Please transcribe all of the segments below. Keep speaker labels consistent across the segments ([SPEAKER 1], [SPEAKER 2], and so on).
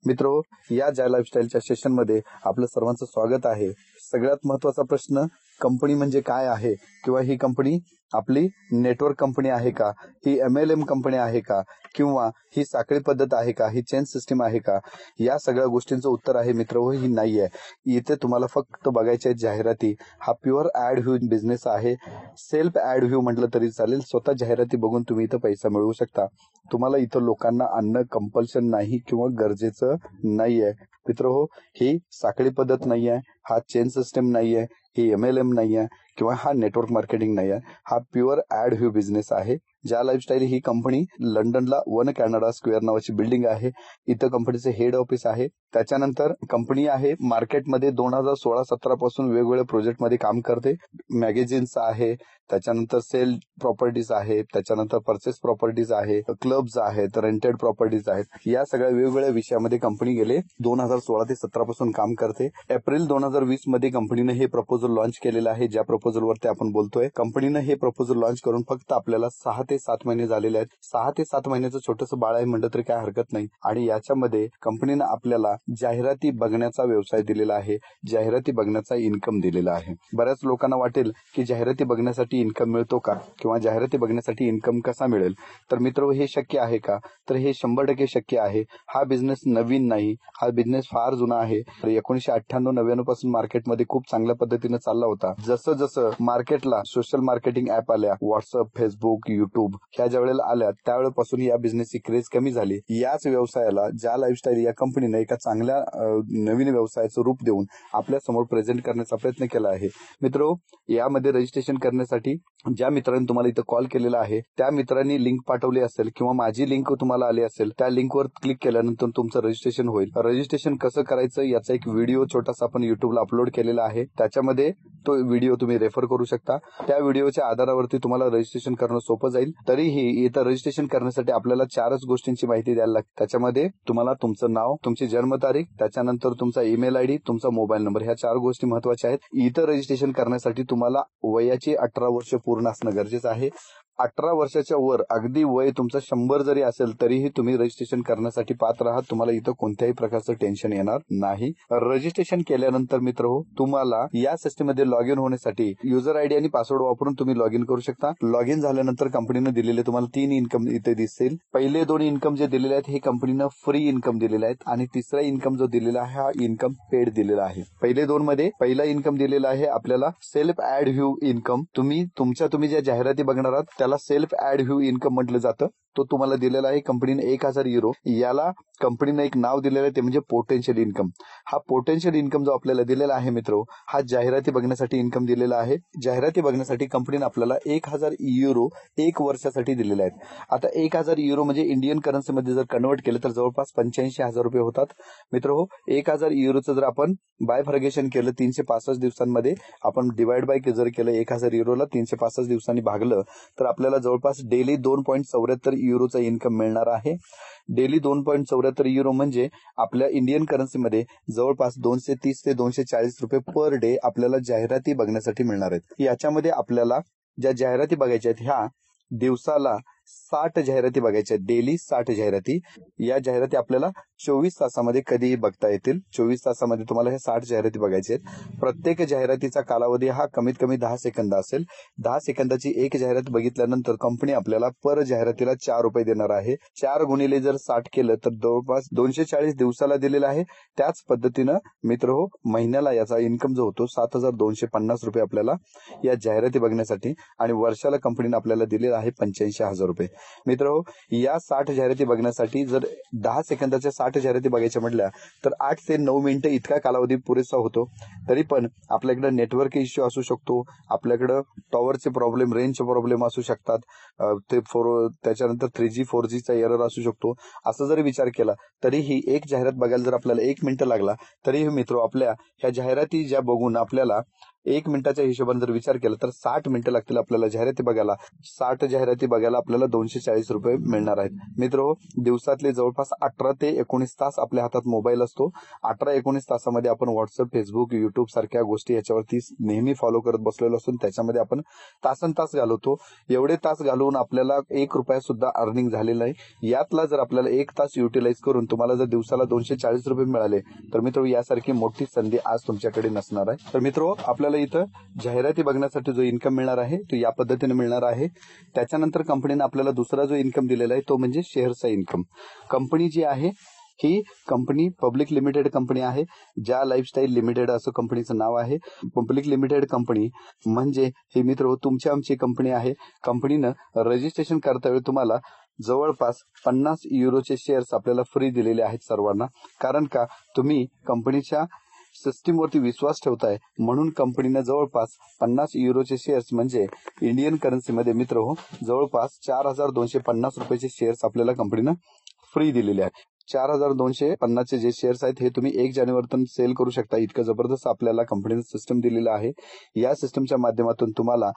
[SPEAKER 1] मित्रो, या जय लाईफस्टाईलच्या सेशनमध्ये आपलं सर्वांचं स्वागत आहे। सगळ्यात महत्त्वाचा प्रश्न, कंपनी म्हणजे काय आहे, किंवा ही कंपनी आपली नेटवर्क कंपनी आहे का, ही MLM कंपनी आहे का, किंवा ही साखळी पद्धत आहे का, ही चेन सिस्टीम आहे का, या सगळ्या गोष्टींचं उत्तर आहे मित्र ही नाही आहे। इथे तुम्हाला फक्त बघायचे जाहिराती। हा प्युअर ऍड व्ह्यू बिझनेस आहे। सेल्फ ऍड व्ह्यू म्हटलं तरी चालेल। स्वतः जाहिराती बघून तुम्ही इथं पैसा मिळवू शकता। तुम्हाला इथं लोकांना आणणं कंपल्शन नाही किंवा गरजेचं नाहीये मित्रहो। ही साखळी पद्धत नाहीये, हा चेन सिस्टम नाहीये, ही MLM नाहीये किंवा हा नेटवर्क मार्केटिंग नाहीये। हा प्युअर ऍड व्ह्यू बिझनेस आहे। ज्या लाईफस्टाईल ही कंपनी लंडनला वन कॅनडा स्क्वेअर नावाची बिल्डिंग आहे। इथं कंपनीचे हेड ऑफिस आहे। त्याच्यानंतर कंपनी आहे मार्केटमध्ये 2016-17 पासून वेगवेगळ्या प्रोजेक्टमध्ये काम करते। मॅगझिन्स आहे, त्याच्यानंतर सेल प्रॉपर्टीज आहे, त्याच्यानंतर परचेस प्रॉपर्टीज आहे, क्लब्स आहेत, रेंटेड प्रॉपर्टीज आहेत। या सगळ्या वेगवेगळ्या विषयामध्ये कंपनी गेले 2016 ते 17 पासून काम करते। एप्रिल 2020 मध्ये कंपनीने हे प्रपोजल लॉन्च केलेलं आहे। ज्या प्रपोजलवरती आपण बोलतोय, कंपनीने हे प्रपोजल लॉन्च करून फक्त आपल्याला 6 ते 7 महिने झालेले आहेत। 6 ते 7 महिन्याचं छोटंसं बाळ आहे म्हणलं तरी काय हरकत नाही। आणि याच्यामध्ये कंपनीने आपल्याला जाहिराती बघण्याचा व्यवसाय दिलेला आहे, जाहिराती बघण्याचा इन्कम दिलेला आहे। बऱ्याच लोकांना वाटेल की जाहिराती बघण्यासाठी इन्कम मिळतो का, किंवा जाहिराती बघण्यासाठी इन्कम कसा मिळेल। तर मित्र, हे शक्य आहे का? तर हे 100% शक्य आहे। हा बिझनेस नवीन नाही, हा बिझनेस फार जुना आहे। 1998-99 पासून मार्केटमध्ये खूप चांगल्या पद्धतीने चालला होता। जसं जसं मार्केटला सोशल मार्केटिंग ऍप आल्या, व्हॉट्सअप, फेसबुक, युट्यूब ह्या ज्या वेळेला आल्या त्यावेळेपासून या बिझनेसची क्रेज कमी झाली। याच व्यवसायाला ज्या लाईफस्टाईल या कंपनीने एका चांगल्या नवीन व्यवसायाचं रूप देऊन आपल्या समोर प्रेझेंट करण्याचा प्रयत्न केला आहे। मित्रो, यामध्ये रजिस्ट्रेशन करण्यासाठी ज्या मित्रांनी तुम्हाला इथं कॉल केलेला आहे त्या मित्रांनी लिंक पाठवली असेल किंवा माझी लिंक तुम्हाला आली असेल, त्या लिंकवर क्लिक केल्यानंतर तुमचं रजिस्ट्रेशन होईल। रजिस्ट्रेशन कसं करायचं याचा एक व्हिडिओ छोटासा आपण युट्यूबला अपलोड केलेला आहे। त्याच्यामध्ये तो व्हिडिओ तुम्ही रेफर करू शकता। त्या व्हिडिओच्या आधारावरती तुम्हाला रजिस्ट्रेशन करणं सोपं जाईल। तरीही इथं रजिस्ट्रेशन करण्यासाठी आपल्याला 4च गोष्टींची माहिती द्यायला लागते। त्याच्यामध्ये तुम्हाला तुमचं नाव, तुमची जन्मतारीख, त्याच्यानंतर तुमचा ईमेल ID, तुमचा मोबाईल नंबर, ह्या 4 गोष्टी महत्वाच्या आहेत। इथं रजिस्ट्रेशन करण्यासाठी तुम्हाला वयाची 18 वर्ष पूर्ण असणं गरजेचं आहे। 18 वर्षाच्या वर, अगदी वय तुमचं 100 जरी असेल तरीही तुम्ही रजिस्ट्रेशन करण्यासाठी पात्र आहात। तुम्हाला इथं कोणत्याही प्रकारचं टेन्शन येणार नाही। रजिस्ट्रेशन केल्यानंतर मित्रहो, तुम्हाला या सिस्टममध्ये लॉग इन होण्यासाठी युजर ID आणि पासवर्ड वापरून तुम्ही लॉग इन करू शकता। लॉग इन झाल्यानंतर कंपनीने दिलेले तुम्हाला 3 इन्कम इथे दिसतील। पहिले 2 इन्कम जे दिलेले आहेत हे कंपनीनं फ्री इन्कम दिलेले आहेत, आणि तिसरा इन्कम जो दिलेला आहे हा इन्कम पेड दिलेला आहे। पहिले 2 मध्ये पहिला इन्कम दिलेला आहे आपल्याला सेल्फ ऍड व्ह्यू इन्कम। तुम्ही ज्या जाहिराती बघणार आहात त्याला सेल्फ ऍड व्ह्यू इन्कम म्हटलं जातं। तो तुम्हाला दिलेला आहे कंपनीने 1000 युरो। याला कंपनीने एक नाव दिलेलं आहे, ते म्हणजे पोटेन्शियल इन्कम। हा पोटेन्शियल इन्कम जो आपल्याला दिलेला आहे मित्रो, हा जाहिराती बघण्यासाठी इन्कम दिलेला आहे। जाहिराती बघण्यासाठी कंपनीने आपल्याला 1000 युरो 1 वर्षासाठी दिलेले आहेत। आता 1000 युरो म्हणजे इंडियन करन्सीमध्ये जर कन्वर्ट केलं तर जवळपास 85,000 रुपये होतात। मित्रहो, 1000 युरोचं जर आपण बायफर्गेशन केलं 365 दिवसांमध्ये, आपण डिवाइड बाय जर केलं 1000 युरोला 365 दिवसांनी भागलं तर आपल्याला जवळपास डेली 2.74 युरोचा इन्कम मिळणार आहे। डेली 2.74 युरो म्हणजे आपल्या इंडियन करन्सीमध्ये जवळपास 230 ते 240 रुपये पर डे आपल्याला जाहिराती बघण्यासाठी मिळणार आहेत। याच्यामध्ये आपल्याला ज्या जाहिराती बघायच्या आहेत ह्या दिवसाला 60 जाहिराती बघायच्या आहेत, डेली 60 जाहिराती। या जाहिराती आपल्याला 24 तासामध्ये कधीही बघता येतील। 24 तासामध्ये तुम्हाला हे 60 जाहिराती बघायच्या आहेत। प्रत्येक जाहिरातीचा कालावधी हा कमीत कमी 10 सेकंद असेल। 10 सेकंदाची एक जाहिरात बघितल्यानंतर कंपनी आपल्याला पर जाहिरातीला 4 रुपये देणार आहे। 4 गुणिले जर 60 केलं तर जवळपास 240 दिवसाला दिलेला आहे। त्याच पद्धतीनं मित्रहो, महिन्याला याचा इन्कम जो होतो 7250 रुपये आपल्याला या जाहिराती बघण्यासाठी, आणि वर्षाला कंपनीने आपल्याला दिलेला आहे 85,000 रुपये। मित्रहो, या 60 जाहिराती बघण्यासाठी जर 10 सेकंदाच्या 60 जाहिराती बघायच्या म्हटल्या तर 8 ते 9 मिनिटं इतका कालावधी पुरेसा होतो। तरी पण आपल्याकडे नेटवर्क इश्यू असू शकतो, आपल्याकडे टॉवरचे प्रॉब्लेम, रेंजचे प्रॉब्लेम असू शकतात, त्याच्यानंतर 3G 4Gचा एरर असू शकतो। असं जरी विचार केला तरीही एक जाहिरात बघायला जर आपल्याला 1 मिनिट लागला तरीही मित्र, आपल्या ह्या जाहिराती ज्या बघून आपल्याला 1 मिनिटाच्या हिशोबाने जर विचार केला तर 60 मिनिटं लागतील आपल्याला जाहिराती बघायला. 60 जाहिराती बघायला आपल्याला 240 रुपये मिळणार आहेत. मित्र, दिवसातले जवळपास 18 ते 19 तास आपल्या हातात मोबाईल असतो. 18-19 तासामध्ये आपण व्हॉट्सअप, फेसबुक, युट्यूब सारख्या गोष्टी याच्यावरती नेहमी फॉलो करत बसलेलो असतो. त्याच्यामध्ये आपण तासनतास घालवतो. एवढे तास घालवून आपल्याला 1 रुपया सुद्धा अर्निंग झालेला नाही. यातला जर आपल्याला 1 तास युटिलाइज करून तुम्हाला जर दिवसाला 240 रुपये मिळाले तर मित्र, यासारखी मोठी संधी आज तुमच्याकडे नसणार आहे. तर मित्र, आपल्याला इथं जाहिराती बघण्यासाठी जो इन्कम मिळणार आहे तो या पद्धतीने मिळणार आहे. त्याच्यानंतर कंपनीने आपल्याला दुसरा जो इन्कम दिलेला आहे तो म्हणजे शेअरचा इन्कम. कंपनी जी आहे ही कंपनी पब्लिक लिमिटेड कंपनी आहे. ज्या लाईफस्टाईल लिमिटेड असं कंपनीचं नाव आहे. पब्लिक लिमिटेड कंपनी म्हणजे ही मित्र तुमची आमची कंपनी आहे. कंपनीनं रजिस्ट्रेशन करता वेळी तुम्हाला जवळपास 50 युरोचे शेअर्स आपल्याला फ्री दिलेले आहेत सर्वांना. कारण का, तुम्ही कंपनीच्या सिस्टीमवरती विश्वास ठेवताय म्हणून कंपनीनं जवळपास 50 युरोचे शेअर्स म्हणजे इंडियन करन्सीमध्ये मित्र जवळपास 4250 रुपयाचे शेअर्स आपल्याला कंपनीनं फ्री दिलेले आहेत. 4250 जे शेअर्स आहेत हे तुम्ही 1 जानेवारीतून सेल करू शकता. इतकं जबरदस्त आपल्याला कंपनीनं सिस्टम दिलेलं आहे. या सिस्टमच्या माध्यमातून तुम्हाला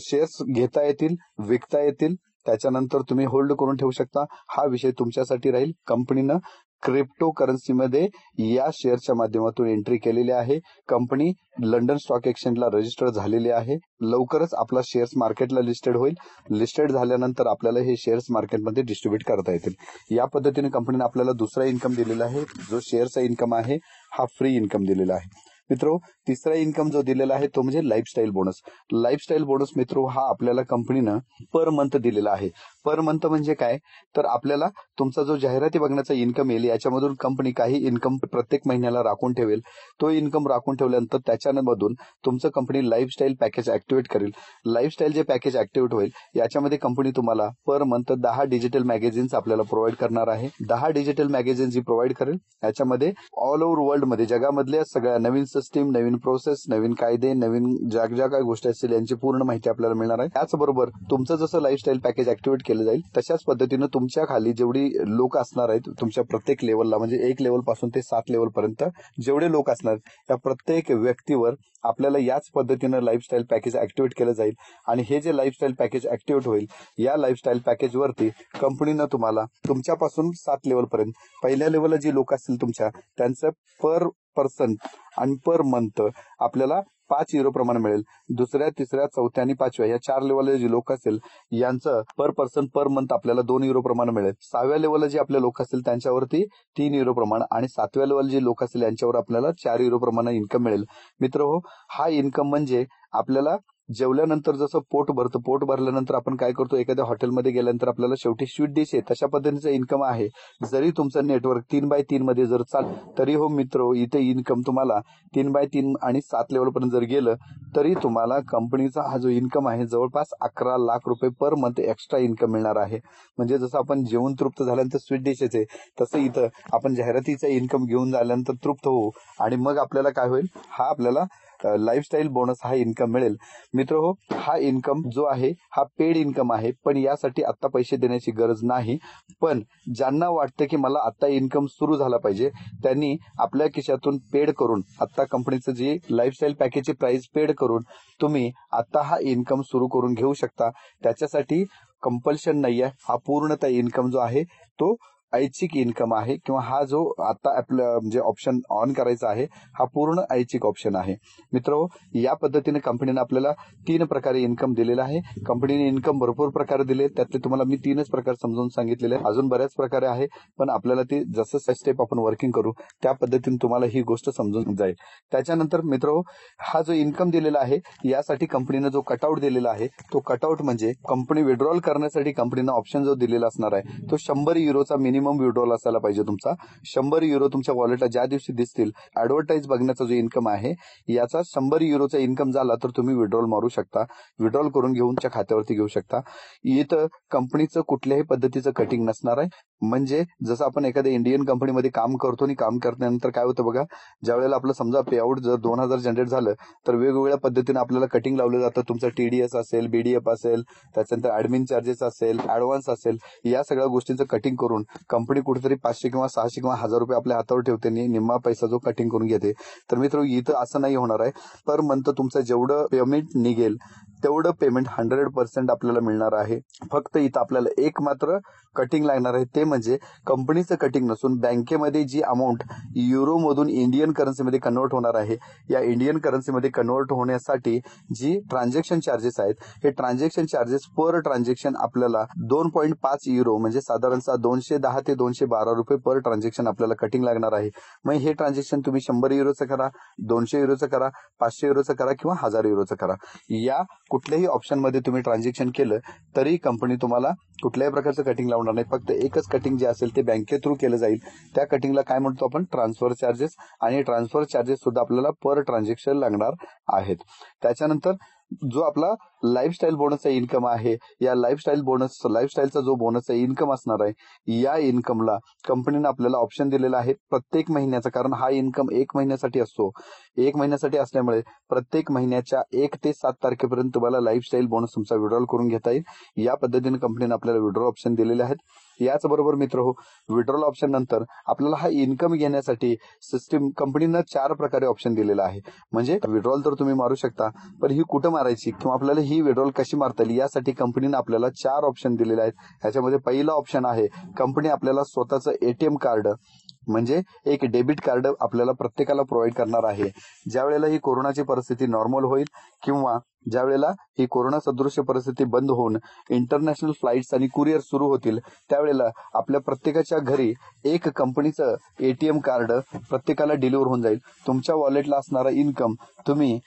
[SPEAKER 1] शेअर्स घेता येतील, विकता येतील, त्याच्यानंतर तुम्ही होल्ड करून ठेवू शकता. हा विषय तुमच्यासाठी राहील. कंपनीनं क्रिप्टो करन्सीमध्ये या शेअरच्या माध्यमातून एंट्री केलेली आहे. कंपनी लंडन स्टॉक एक्सचेंजला रजिस्टर झालेली आहे. लवकरच आपला शेअर्स मार्केटला लिस्टेड होईल. लिस्टेड झाल्यानंतर आपल्याला हे शेअर्स मार्केटमध्ये डिस्ट्रीब्यूट करता येतील. या पद्धतीने कंपनीने आपल्याला दुसरा इन्कम दिलेला आहे. जो शेअरचा इन्कम आहे हा फ्री इन्कम दिलेला आहे. मित्रो, तिसरा इन्कम जो दिलेला आहे तो म्हणजे लाईफस्टाईल बोनस. लाईफस्टाईल बोनस मित्रो हा आपल्याला कंपनीनं पर मंथ दिलेला आहे. पर मंथ म्हणजे काय, तर आपल्याला तुमचा जो जाहिराती बघण्याचा इन्कम येईल याच्यामधून कंपनी काही इन्कम प्रत्येक महिन्याला राखून ठेवेल. तो इन्कम राखून ठेवल्यानंतर त्याच्यामधून तुमचं कंपनी लाईफस्टाईल पॅकेज ऍक्टिव्हेट करेल. लाईफस्टाईल जे पॅकेज ऍक्टिव्हेट होईल याच्यामध्ये कंपनी तुम्हाला पर मंथ 10 डिजिटल मॅगझिन्स आपल्याला प्रोव्हाइड करणार आहे. 10 डिजिटल मॅगझिन्स जी प्रोव्हाइड करेल याच्यामध्ये ऑल ओव्हर वर्ल्ड मध्ये जगामधल्या सगळ्या नवीन सिस्टीम, नवीन प्रोसेस, नवीन कायदे, नवीन ज्या ज्या काही गोष्टी असतील यांची पूर्ण माहिती आपल्याला मिळणार आहे. त्याचबरोबर तुमचं जसं लाईफस्टाईल पॅकेज ऍक्टिव्हेट केलं जाईल तशाच पद्धतीनं तुमच्या खाली जेवढी लोक असणार आहेत तुमच्या प्रत्येक लेवलला म्हणजे 1 लेवल पासून ते 7 लेवल पर्यंत जेवढे लोक असणार त्या प्रत्येक व्यक्तीवर आपल्याला याच पद्धतीनं लाईफस्टाईल पॅकेज ऍक्टिव्हेट केलं जाईल. आणि हे जे लाईफस्टाईल पॅकेज ऍक्टिव्हेट होईल या लाईफस्टाईल पॅकेज वरती कंपनीनं तुम्हाला तुमच्यापासून 7 लेवल पर्यंत पहिल्या लेवलला जी लोक असतील तुमच्या त्यांचं पर पर्सन आणि पर मंथ आपल्याला 5 युरो प्रमाणे मिळेल. दुसऱ्या, तिसऱ्या, चौथ्या आणि 5व्या या 4 लेवलला जे लोक असेल यांचं पर पर्सन पर मंथ आपल्याला 2 युरो प्रमाणे मिळेल. 6व्या लेवलला जे आपले लोक असतील त्यांच्यावरती 3 युरो प्रमाणे आणि 7व्या लेवल जे लोक असतील यांच्यावर आपल्याला 4 युरो प्रमाणे इन्कम मिळेल. मित्र हो, हा इन्कम म्हणजे आपल्याला जेवल्यानंतर जसं पोट भरतं, पोट भरल्यानंतर आपण काय करतो, एखाद्या हॉटेलमध्ये गेल्यानंतर आपल्याला शेवटी स्वीट डिश आहे तशा पद्धतीचं इन्कम आहे. जरी तुमचं नेटवर्क 3x3 मध्ये जर चाल तरी हो मित्र, इथे इन्कम तुम्हाला 3x3 आणि 7 लेवल पर्यंत जर गेलं तरी तुम्हाला कंपनीचा हा जो इन्कम आहे जवळपास 11 लाख रुपये पर मंथ एक्स्ट्रा इन्कम मिळणार आहे. म्हणजे जसं आपण जेवून तृप्त झाल्यानंतर स्वीट डिशेस आहे तसं इथं आपण जाहिरातीचा इन्कम घेऊन झाल्यानंतर तृप्त होऊ आणि मग आपल्याला काय होईल, हा आपल्याला लाईफस्टाईल बोनस हा इन्कम मिळेल. मित्र हो, हा इन्कम जो आहे हा पेड इन्कम आहे. पण यासाठी आता पैसे देण्याची गरज नाही. पण ज्यांना वाटतं की मला आता इन्कम सुरू झाला पाहिजे त्यांनी आपल्या खिशातून पेड करून आता कंपनीचं जी लाईफस्टाईल पॅकेजची प्राइस पेड करून तुम्ही आता हा इन्कम सुरू करून घेऊ शकता. त्याच्यासाठी कंपल्शन नाहीये. हा पूर्णतः इन्कम जो आहे तो ऐच्छिक इन्कम आहे किंवा हा जो आता आपलं म्हणजे ऑप्शन ऑन करायचा आहे हा पूर्ण ऐच्छिक ऑप्शन आहे. मित्र, या पद्धतीने कंपनीने आपल्याला 3 प्रकारे इन्कम दिलेला आहे. कंपनीने इन्कम भरपूर प्रकारे दिले, त्यातले तुम्हाला मी 3च प्रकार समजून सांगितलेले. अजून बऱ्याच प्रकारे आहे पण आपल्याला ते जसं स्टेप आपण वर्किंग करू त्या पद्धतीने तुम्हाला ही गोष्ट समजून जाईल. त्याच्यानंतर मित्र, हा जो इन्कम दिलेला आहे यासाठी कंपनीने जो कटआउट दिलेला आहे तो कटआउट म्हणजे कंपनी विड्रॉल करण्यासाठी कंपनीने ऑप्शन जो दिलेला असणार आहे तो 100 युरोचा मिनिमम विड्रॉल असायला पाहिजे तुमचा. 100 युरो तुमच्या वॉलेटला ज्या दिवशी दिसतील ऍडव्हर्टाईज बघण्याचा जो इन्कम आहे याचा 100 युरोचा इन्कम झाला तर तुम्ही विड्रॉल मारू शकता. विड्रॉल करून घेऊन खात्यावरती घेऊ शकता. इथं कंपनीचं कुठल्याही पद्धतीचं कटिंग नसणार आहे. म्हणजे जसं आपण एखाद्या इंडियन कंपनीमध्ये काम करतो आणि काम करण्यानंतर काय होतं बघा, ज्या वेळेला आपलं समजा पे आउट जर 2,000 जनरेट झालं तर वेगवेगळ्या पद्धतीने आपल्याला कटिंग लावलं जातं. तुमचं TDS असेल, BDF असेल, त्याच्यानंतर ऍडमिन चार्जेस असेल, ऍडव्हान्स असेल, या सगळ्या गोष्टींचं कटिंग करून कंपनी कुठेतरी 500 किंवा 600 किंवा 1,000 रुपये आपल्या हातावर ठेवते आणि निम्मा पैसा जो कटिंग करून घेते. तर मित्र इथं असं नाही होणार आहे. पर मंथ तुमचं जेवढं पेमेंट निघेल तेवढं पेमेंट 100% आपल्याला मिळणार आहे. फक्त इथं आपल्याला एक मात्र कटिंग लागणार आहे, ते म्हणजे कंपनीचं कटिंग नसून बँकेमध्ये जी अमाऊंट युरोमधून इंडियन करन्सीमध्ये कन्वर्ट होणार आहे, या इंडियन करन्सीमध्ये कन्वर्ट होण्यासाठी जी ट्रान्झॅक्शन चार्जेस आहेत, हे ट्रान्झॅक्शन चार्जेस पर ट्रान्झॅक्शन आपल्याला 2.5 युरो म्हणजे साधारणतः 210 ते 212 रुपये पर ट्रान्झॅक्शन आपल्याला कटिंग लागणार आहे. मग हे ट्रान्झॅक्शन तुम्ही 100 युरोचं करा, 200 युरोचं करा, 500 युरोचं करा किंवा 1,000 युरोचं करा. या कुठल्याही ऑप्शनमध्ये तुम्ही ट्रान्झॅक्शन केलं तरी कंपनी तुम्हाला कुठल्याही प्रकारचं कटिंग लावणार नाही. फक्त एकच कटिंग जे असेल ते बँके थ्रू केलं जाईल. त्या कटिंगला काय म्हणतो आपण, ट्रान्सफर चार्जेस, आणि ट्रान्सफर चार्जेस सुद्धा आपल्याला पर ट्रान्झॅक्शन लागणार आहेत. त्याच्यानंतर जो आपला लाईफस्टाईल बोनसचा इन्कम आहे, या लाईफस्टाईलचा जो बोनसचा इन्कम असणार आहे, या इन्कमला कंपनीने आपल्याला ऑप्शन दिलेला आहे प्रत्येक महिन्याचा. कारण हा इन्कम 1 महिन्यासाठी असतो. 1 महिन्यासाठी असल्यामुळे प्रत्येक महिन्याच्या 1 ते 7 तारखेपर्यंत तुम्हाला लाईफस्टाईल बोनस तुमचा विड्रॉल करून घेता येईल. या पद्धतीने कंपनीने आपल्याला विड्रॉल ऑप्शन दिलेले आहेत. याचबरोबर मित्र हो, विड्रॉल ऑप्शन नंतर आपल्याला हा इन्कम घेण्यासाठी सिस्टीम कंपनीनं 4 प्रकारे ऑप्शन दिलेला आहे. म्हणजे विड्रॉल तर तुम्ही मारू शकता, पण ही कुठं मारायची किंवा आपल्याला ही विड्रॉल कशी मारता येईल यासाठी कंपनीनं आपल्याला 4 ऑप्शन दिलेले आहेत. ह्याच्यामध्ये पहिला ऑप्शन आहे, कंपनी आपल्याला स्वतःचं ATM कार्ड म्हणजे एक डेबिट कार्ड आपल्याला प्रत्येकाला प्रोव्हाइड करणार आहे. ज्या वेळेला ही कोरोनाची परिस्थिती नॉर्मल होईल किंवा ज्या वेळेला ही कोरोना सदृश्य परिस्थिती बंद होऊन इंटरनॅशनल फ्लाईट्स आणि कुरिअर सुरू होतील, त्यावेळेला आपल्या प्रत्येकाच्या घरी एक कंपनीचं ATM कार्ड प्रत्येकाला डिलिव्हर होऊन जाईल. तुमच्या वॉलेटला असणारा इन्कम तुम्ही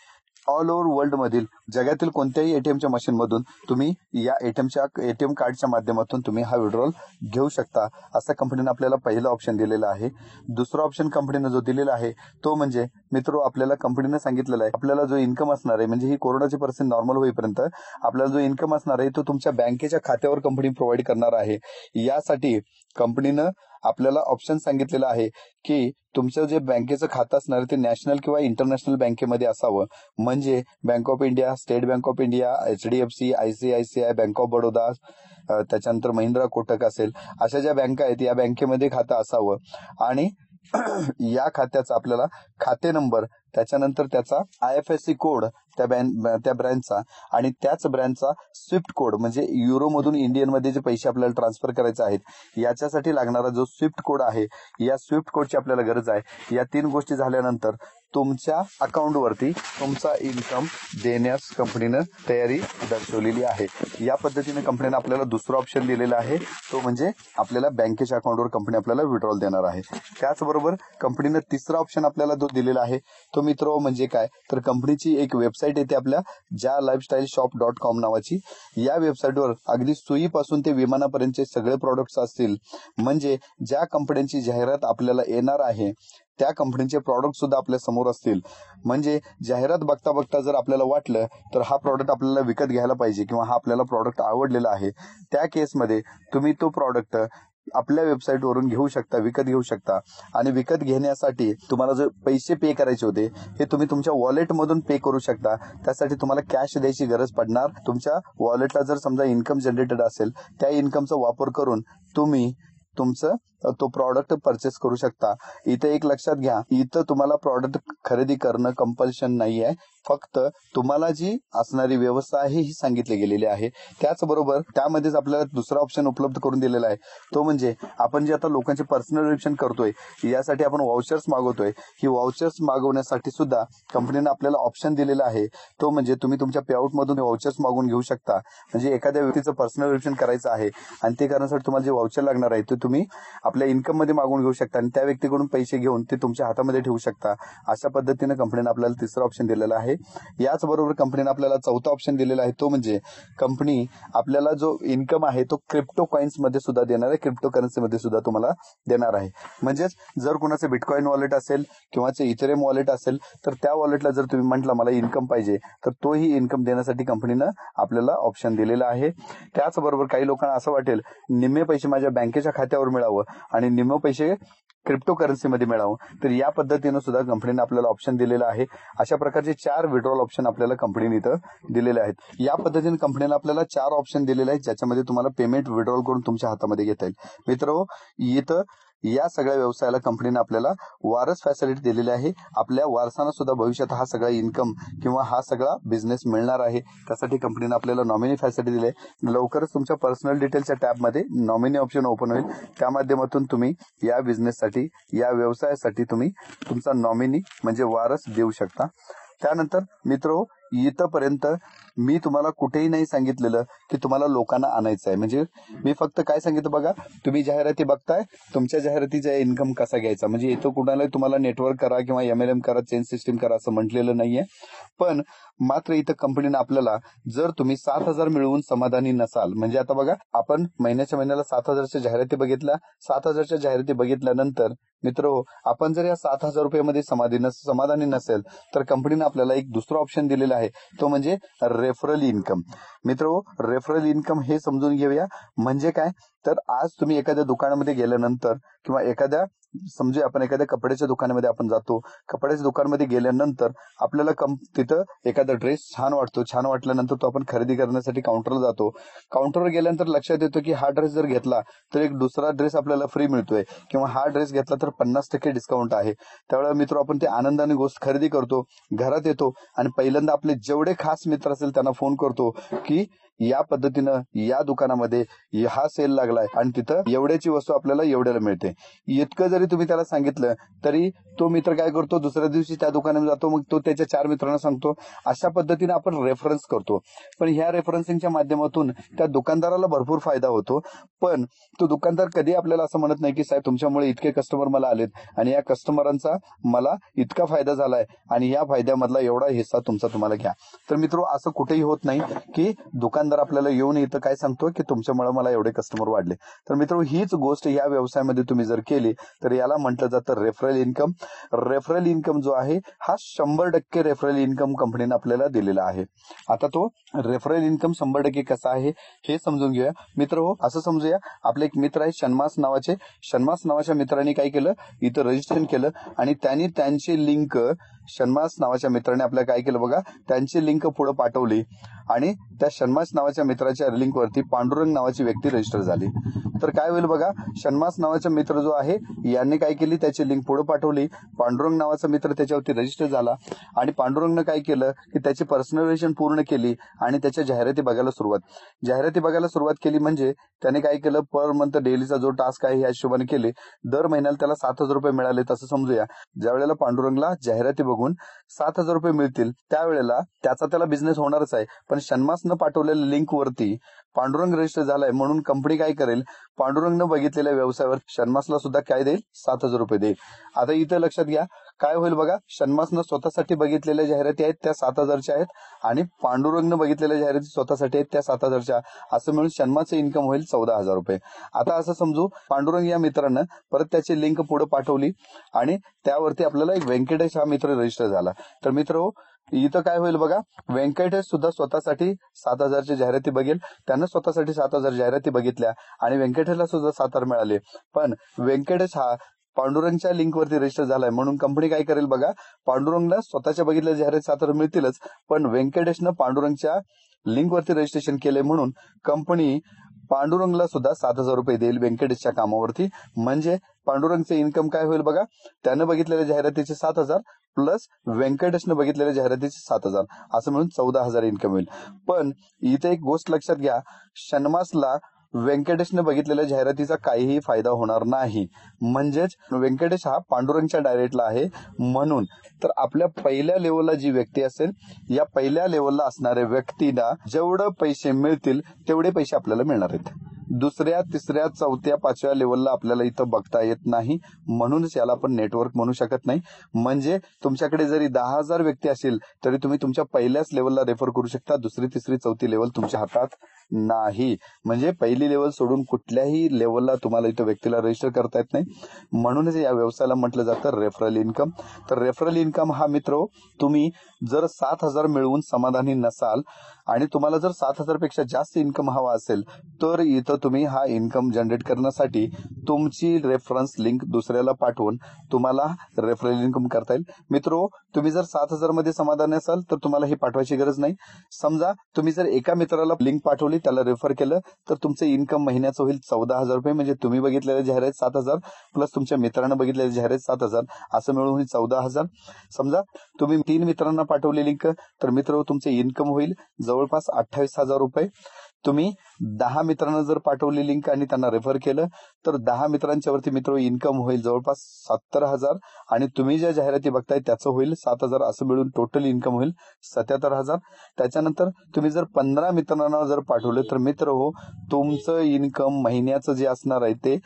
[SPEAKER 1] ऑल ओव्हर वर्ल्ड मधील जगातील कोणत्याही ATMच्या मशीनमधून तुम्ही या ATM कार्डच्या माध्यमातून तुम्ही हा विड्रॉल घेऊ शकता, असं कंपनीने आपल्याला पहिला ऑप्शन दिलेला आहे. दुसरा ऑप्शन कंपनीने जो दिलेला आहे तो म्हणजे मित्र, आपल्याला कंपनीने सांगितलेला आहे आपल्याला जो इन्कम असणार आहे, म्हणजे ही कोरोनाची परिस्थिती नॉर्मल होईपर्यंत आपल्याला जो इन्कम असणार आहे तो तुमच्या बँकेच्या खात्यावर कंपनी प्रोव्हाइड करणार आहे. यासाठी कंपनीनं आपल्याला ऑप्शन सांगितलेलं आहे की तुमचं जे बँकेचं खातं असणार आहे ते नॅशनल किंवा इंटरनॅशनल बँकेमध्ये असावं. म्हणजे bank of India, state bank of India, HDFC, ICICI, bank of Baroda, त्याच्यानंतर महिंद्रा कोटक असेल, अशा ज्या बँका आहेत या बँकेमध्ये खातं असावं. आणि या खात्याचा आपल्याला खाते नंबर, त्याच्यानंतर त्याचा IFSC कोड त्या ब्रँचचा, आणि त्याच ब्रँचचा स्विफ्ट कोड म्हणजे युरोमधून इंडियनमध्ये जे पैसे आपल्याला ट्रान्सफर करायचे आहेत याच्यासाठी लागणारा जो स्विफ्ट कोड आहे, या स्विफ्ट कोडची आपल्याला गरज आहे. या 3 गोष्टी झाल्यानंतर तुमच्या अकाउंटवरती तुमचा इन्कम देण्यास कंपनीनं तयारी दर्शवलेली आहे. या पद्धतीने कंपनीनं आपल्याला दुसरा ऑप्शन दिलेला आहे, तो म्हणजे आपल्याला बँकेच्या अकाउंटवर कंपनी आपल्याला विड्रॉल देणार आहे. त्याचबरोबर कंपनीनं तिसरा ऑप्शन आपल्याला जो दिलेला आहे तो मित्र म्हणजे काय, तर कंपनीची एक वेबसाईट येते आपल्या JaLifestyleShop.com नावाची. या वेबसाईटवर अगदी सुईपासून ते विमानापर्यंतचे सगळे प्रोडक्ट्स असतील. म्हणजे ज्या कंपन्यांची जाहिरात आपल्याला येणार आहे त्या कंपनीचे प्रॉडक्ट सुद्धा आपल्या समोर असतील. म्हणजे जाहिरात बघता बघता जर आपल्याला वाटलं तर हा प्रॉडक्ट आपल्याला विकत घ्यायला पाहिजे किंवा हा आपल्याला प्रॉडक्ट आवडलेला आहे, त्या केसमध्ये तुम्ही तो प्रॉडक्ट आपल्या वेबसाईटवरून घेऊ शकता, विकत घेऊ शकता. आणि विकत घेण्यासाठी तुम्हाला जे पैसे पे करायचे होते हे तुम्ही तुमच्या वॉलेटमधून पे करू शकता. त्यासाठी तुम्हाला कॅश द्यायची गरज पडणार. तुमच्या वॉलेटला जर समजा इन्कम जनरेटेड असेल, त्या इन्कमचा वापर करून तुम्ही तुमचं तो प्रॉडक्ट परचेस करू शकता. इथं एक लक्षात घ्या, इथं तुम्हाला प्रॉडक्ट खरेदी करणं कंपल्शन नाही आहे. फक्त तुम्हाला जी असणारी व्यवस्था आहे ही सांगितली गेलेली आहे. त्याचबरोबर त्यामध्येच आपल्याला दुसरा ऑप्शन उपलब्ध करून दिलेला आहे, तो म्हणजे आपण जे आता लोकांचे पर्सनल निरीक्षण करतोय यासाठी आपण वाउचर्स मागवतोय. ही वाउचर्स मागवण्यासाठी सुद्धा कंपनीने आपल्याला ऑप्शन दिलेला आहे, तो म्हणजे तुम्ही तुमच्या पेआउट मधून वाउचर्स मागवून घेऊ शकता. म्हणजे एखाद्या व्यक्तीचं पर्सनल निरीक्षण करायचं आहे आणि ते करण्यासाठी तुम्हाला जे वाउचर लागणार आहे ते तुम्ही आपल्या इन्कम मध्ये मागवून घेऊ शकता आणि त्या व्यक्तीकडून पैसे घेऊन ते तुमच्या हातामध्ये ठेवू शकता. अशा पद्धतीने कंपनीने आपल्याला तिसरा ऑप्शन दिलेला आहे. याचबरोबर कंपनीने आपल्याला चौथा ऑप्शन दिलेला आहे, तो म्हणजे कंपनी आपल्याला जो इन्कम आहे तो क्रिप्टो कॉइन्स मध्ये सुद्धा देणार आहे, क्रिप्टो करन्सी मध्ये सुद्धा तुम्हाला देणार आहे. म्हणजेच जर कुणाचं बिटकॉइन वॉलेट असेल किंवा इथेरियम वॉलेट असेल तर त्या वॉलेटला जर तुम्ही म्हटलं मला इन्कम पाहिजे तर तोही इन्कम देण्यासाठी कंपनीनं आपल्याला ऑप्शन दिलेला आहे. त्याचबरोबर काही लोकांना असं वाटेल निम्मे पैसे माझ्या बँकेच्या खात्यावर पैशावर मिळावं आणि निम्मे पैसे क्रिप्टो करन्सीमध्ये मिळावं, तर या पद्धतीनं सुद्धा कंपनीने आपल्याला ऑप्शन दिलेला आहे. अशा प्रकारचे 4 विड्रॉल ऑप्शन आपल्याला कंपनीने इथं दिलेले आहेत. या पद्धतीने कंपनीने आपल्याला 4 ऑप्शन दिलेले आहेत, ज्याच्यामध्ये तुम्हाला पेमेंट विड्रॉल करून तुमच्या हातामध्ये घेता येईल. मित्र, इथं या सगळ्या व्यवसायाला कंपनीने आपल्याला वारस फॅसिलिटी दिलेली आहे. आपल्या वारसांना सुद्धा भविष्यात हा सगळा इन्कम किंवा हा सगळा बिझनेस मिळणार आहे. त्यासाठी कंपनीने आपल्याला नॉमिनी फॅसिलिटी दिली आहे. लवकरच तुमच्या पर्सनल डिटेलच्या टॅबमध्ये नॉमिनी ऑप्शन ओपन होईल. त्या माध्यमातून तुम्ही या बिझनेससाठी, या व्यवसायासाठी तुम्ही तुमचा नॉमिनी म्हणजे वारस देऊ शकता. त्यानंतर मित्र, इथंपर्यंत मी तुम्हाला कुठेही नाही सांगितलेलं की तुम्हाला लोकांना आणायचं आहे. म्हणजे मी फक्त काय सांगितलं बघा, तुम्ही जाहिराती बघताय, तुमच्या जाहिरातीचा इन्कम कसा घ्यायचा. म्हणजे इथं कुणाला तुम्हाला नेटवर्क करा किंवा MLM करा, चेन सिस्टीम करा असं म्हटलेलं नाहीये. पण मात्र इथं कंपनीने आपल्याला, जर तुम्ही 7,000 मिळवून समाधानी नसाल, म्हणजे आता बघा आपण महिन्याच्या 7,000च्या जाहिराती बघितल्या. 7,000च्या जाहिराती बघितल्यानंतर मित्र, आपण जर या 7,000 रुपयामध्ये समाधानी नसेल तर कंपनीने आपल्याला एक दुसरा ऑप्शन दिलेला आहे, तो म्हणजे रेफरल इन्कम. मित्र, रेफरल इन्कम हे समजून घेऊया. म्हणजे काय, तर आज तुम्ही एखाद्या दुकानामध्ये गेल्यानंतर किंवा समजूया आपण एखाद्या कपड्याच्या दुकानामध्ये आपण जातो. कपड्याच्या दुकानामध्ये गेल्यानंतर आपल्याला तिथं एखादा ड्रेस छान वाटतो. छान वाटल्यानंतर तो आपण खरेदी करण्यासाठी काउंटरला जातो. काउंटरवर गेल्यानंतर लक्षात येतो की हा ड्रेस जर घेतला तर एक दुसरा ड्रेस आपल्याला फ्री मिळतोय किंवा हा ड्रेस घेतला तर 50% डिस्काउंट आहे. त्यावेळेला मित्र आपण ते आनंदाने गोष्ट खरेदी करतो. घरात येतो आणि पहिल्यांदा आपले जेवढे खास मित्र असेल त्यांना फोन करतो की या पद्धतीनं या दुकानामध्ये हा सेल लागलाय आणि तिथं एवढ्याची वस्तू आपल्याला एवढ्याला मिळते. इतकं जरी तुम्ही त्याला सांगितलं तरी तो मित्र काय करतो, दुसऱ्या दिवशी त्या दुकानामध्ये जातो. मग तो त्याच्या 4 मित्रांना सांगतो. अशा पद्धतीने आपण रेफरन्स करतो. पण ह्या रेफरन्सिंगच्या माध्यमातून त्या दुकानदाराला भरपूर फायदा होतो. पण तो दुकानदार कधी आपल्याला असं म्हणत नाही की साहेब तुमच्यामुळे इतके कस्टमर मला आलेत आणि या कस्टमरांचा मला इतका फायदा झालाय आणि या फायद्यामधला एवढा हिस्सा तुम्हाला घ्या. तर मित्र, असं कुठेही होत नाही की दुकानदार आपल्याला येऊन इथं काय सांगतो की तुमच्यामुळे मला एवढे कस्टमर वाढले. तर मित्र, हीच गोष्ट या व्यवसायामध्ये तुम्ही जर केली तर याला म्हटलं जातं रेफरल इन्कम. रेफरल इन्कम जो आहे हा 100% रेफरल इन्कम कंपनीने आपल्याला दिलेला आहे. आता तो रेफरल इन्कम 100% कसा आहे हे समजून घेऊया. मित्र, असं समजूया, आपले एक मित्र आहे शन्मास नावाच्या मित्राने काय केलं, इथं रजिस्ट्रेशन केलं आणि त्यांनी त्यांची लिंक, शन्मास नावाच्या मित्राने आपल्याला काय केलं बघा, त्यांची लिंक पुढे पाठवली आणि त्या शन्मास नावाच्या मित्राच्या लिंकवरती पांडुरंग नावाची व्यक्ती रजिस्टर झाली. तर काय होईल बघा, शन्मास नावाचा मित्र जो आहे यांनी काय केली, त्याची लिंक पुढे पाठवली. पांडुरंग नावाचा मित्र त्याच्यावरती रजिस्टर झाला आणि पांडुरंगनं काय केलं की त्याची पर्सनलायझेशन पूर्ण केली आणि त्याच्या जाहिराती बघायला सुरुवात केली. म्हणजे त्याने काय केलं, पर मंथ डेलीचा जो टास्क आहे ह्या हिशोबाने केले. दर महिन्याला त्याला 7,000 रुपये मिळाले. तसं समजूया, ज्या वेळेला पांडुरंगला जाहिराती बघून 7,000 रुपये मिळतील त्यावेळेला त्याला बिझनेस होणारच आहे. पण शन्मासनं पाठवलेल्या लिंकवरती पांडुरंग रजिस्टर झालाय म्हणून कंपनी काय करेल, पांडुरंगनं बघितलेल्या व्यवसायावर शन्मासला सुद्धा काय देईल, 7,000 रुपये देईल. आता इथं लक्षात घ्या काय होईल बघा, शन्मासनं स्वतःसाठी बघितलेल्या जाहिराती आहेत त्या 7,000च्या आहेत आणि पांडुरंगनं बघितलेल्या जाहिराती स्वतःसाठी आहेत त्या 7,000च्या. असं मिळून शन्माचं इन्कम होईल 14,000 रुपये. आता असं समजू, पांडुरंग या मित्रानं परत त्याची लिंक पुढे पाठवली आणि त्यावरती आपल्याला एक व्यंकटेश हा मित्र रजिस्टर झाला. तर मित्र, इथं काय होईल बघा, व्यंकटेश सुद्धा स्वतःसाठी 7,000ची जाहिराती बघेल. त्यानं स्वतःसाठी 7,000 जाहिराती बघितल्या आणि व्यंकटेशला सुद्धा 7,000 मिळाले. पण व्यंकटेश हा पांडुरंगच्या लिंकवरती रजिस्टर झालाय म्हणून कंपनी काय करेल बघा, पांडुरंगला स्वतःच्या बघितल्या जाहिराती 7,000 मिळतीलच, पण व्यंकटेशनं पांडुरंगच्या लिंकवरती रजिस्ट्रेशन केलंय म्हणून कंपनी पांडुरंगला सुद्धा 7,000 रुपये देईल व्यंकटेशच्या कामावरती. म्हणजे पांडुरंगचे इन्कम काय होईल बघा, त्यानं बघितलेल्या जाहिरातीचे 7,000 प्लस व्यंकटेशनं बघितलेल्या जाहिरातीचे 7,000 असं मिळून 14,000 इन्कम होईल. पण इथे एक गोष्ट लक्षात घ्या, शन्मासला व्यंकटेशने बघितलेल्या जाहिरातीचा काहीही फायदा होणार नाही. म्हणजेच व्यंकटेश हा पांडुरंगच्या डायरेक्टला आहे. म्हणून तर आपल्या पहिल्या लेवलला जी व्यक्ती असेल, या पहिल्या लेवलला असणाऱ्या व्यक्तीला जेवढे पैसे मिळतील तेवढे पैसे आपल्याला मिळणार आहेत. दुसऱ्या, तिसऱ्या, चौथ्या, 5व्या लेवलला आपल्याला इथं बघता येत नाही. म्हणूनच याला आपण नेटवर्क म्हणू शकत नाही. म्हणजे तुमच्याकडे जरी 10,000 व्यक्ती असेल तरी तुम्ही तुमच्या पहिल्याच लेवलला रेफर करू शकता. दुसरी, तिसरी, चौथी लेवल तुमच्या हातात नाही. म्हणजे पहिली लेवल सोडून कुठल्याही लेवलला तुम्हाला इथं व्यक्तीला रजिस्टर करता येत नाही. म्हणूनच या व्यवसायाला म्हटलं जातं रेफरल इन्कम. तर रेफरल इन्कम हा मित्र, तुम्ही जर 7,000 मिळवून समाधानी नसाल आणि तुम्हाला जर 7,000 पेक्षा जास्त इन्कम हवा असेल तर इथं तुम्ही हा इन्कम जनरेट करण्यासाठी तुमची रेफरन्स लिंक दुसऱ्याला पाठवून तुम्हाला रेफरल इन्कम करता येईल. मित्रो, तुम्ही जर 7,000 मध्ये समाधानी असाल तर तुम्हाला हे पाठवायची गरज नाही. समजा तुम्ही जर एका मित्राला लिंक पाठवली, त्याला रेफर केलं, तर तुमचं इन्कम महिन्याचं होईल 14,000 रुपये. म्हणजे तुम्ही बघितलेल्या जाहिरात 7,000 प्लस तुमच्या मित्रांना बघितलेल्या जाहिरात 7,000 असं मिळून होईल 14,000. समजा तुम्ही 3 मित्रांना पाठवली लिंक, तर मित्र तुमचे इन्कम होईल जवळपास 28,000 रुपये. तुम्ही 10 मित्रांना जर पाठवली लिंक आणि त्यांना रेफर केलं, तर 10 मित्रांच्या वरती मित्र इन्कम होईल जवळपास 70,000. आणि तुम्ही ज्या जाहिराती बघताय त्याचं होईल 7,000. असं मिळून टोटल इन्कम होईल 77,000. त्याच्यानंतर तुम्ही जर 15 मित्रांना जर पाठवले, तर मित्र हो, तुमचं इन्कम महिन्याचं जे असणार आहे ते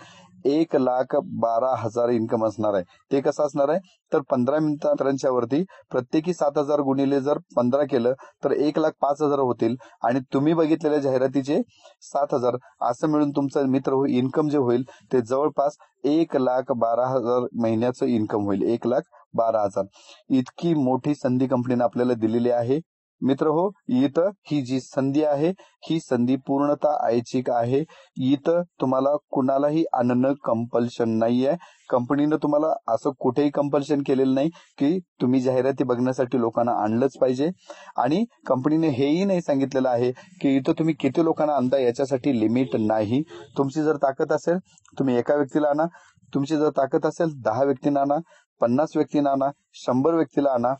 [SPEAKER 1] 1,12,000 इन्कम असणार आहे. ते कसं असणार आहे, तर 15 मित्रांच्या वरती प्रत्येकी 7,000 गुणिले जर 15 केलं तर 1,05,000 होतील. आणि तुम्ही बघितलेल्या जाहिरातीचे 7,000 असं मिळून तुमचं मित्र हो इन्कम जे होईल ते जवळपास 1,12,000 महिन्याचं इन्कम होईल. 1,12,000 इतकी मोठी संधी कंपनीने आपल्याला दिलेली आहे. मित्र हो, इथं ही जी संधी आहे ही संधी पूर्णतः ऐच्छिक आहे. इथं तुम्हाला कुणालाही आणणं कंपल्शन नाहीये. कंपनीनं तुम्हाला असं कुठेही कंपल्शन केलेलं नाही की तुम्ही जाहिराती बघण्यासाठी लोकांना आणलंच पाहिजे. आणि कंपनीने हेही नाही सांगितलेलं आहे की इथं तुम्ही किती लोकांना आणता याच्यासाठी लिमिट नाही. तुमची जर ताकद असेल तुम्ही एका व्यक्तीला आणा, तुमची जर ताकद असेल 10 व्यक्तींना आणा, 50 व्यक्तींना आणा, 100 व्यक्तीला आणा,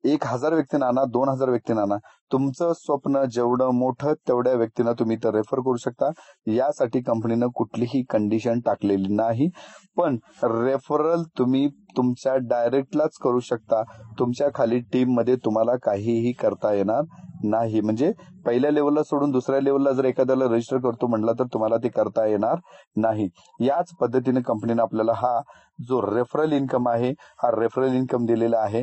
[SPEAKER 1] 1,000 व्यक्तींना आणा, 2,000 व्यक्तींना आणा. तुमचं स्वप्न जेवढं मोठं तेवढ्या व्यक्तींना तुम्ही तर रेफर करू शकता. यासाठी कंपनीनं कुठलीही कंडिशन टाकलेली नाही. पण रेफरल तुम्ही तुमच्या डायरेक्टलाच करू शकता. तुमच्या खाली टीम मध्ये तुम्हाला काहीही करता येणार नाही. म्हणजे पहिल्या लेवलला सोडून दुसऱ्या लेवलला जर एखाद्याला रजिस्टर करतो म्हटलं तर तुम्हाला ते करता येणार नाही. याच पद्धतीने कंपनीने आपल्याला हा जो रेफरल इन्कम आहे हा रेफरल इन्कम दिलेला आहे.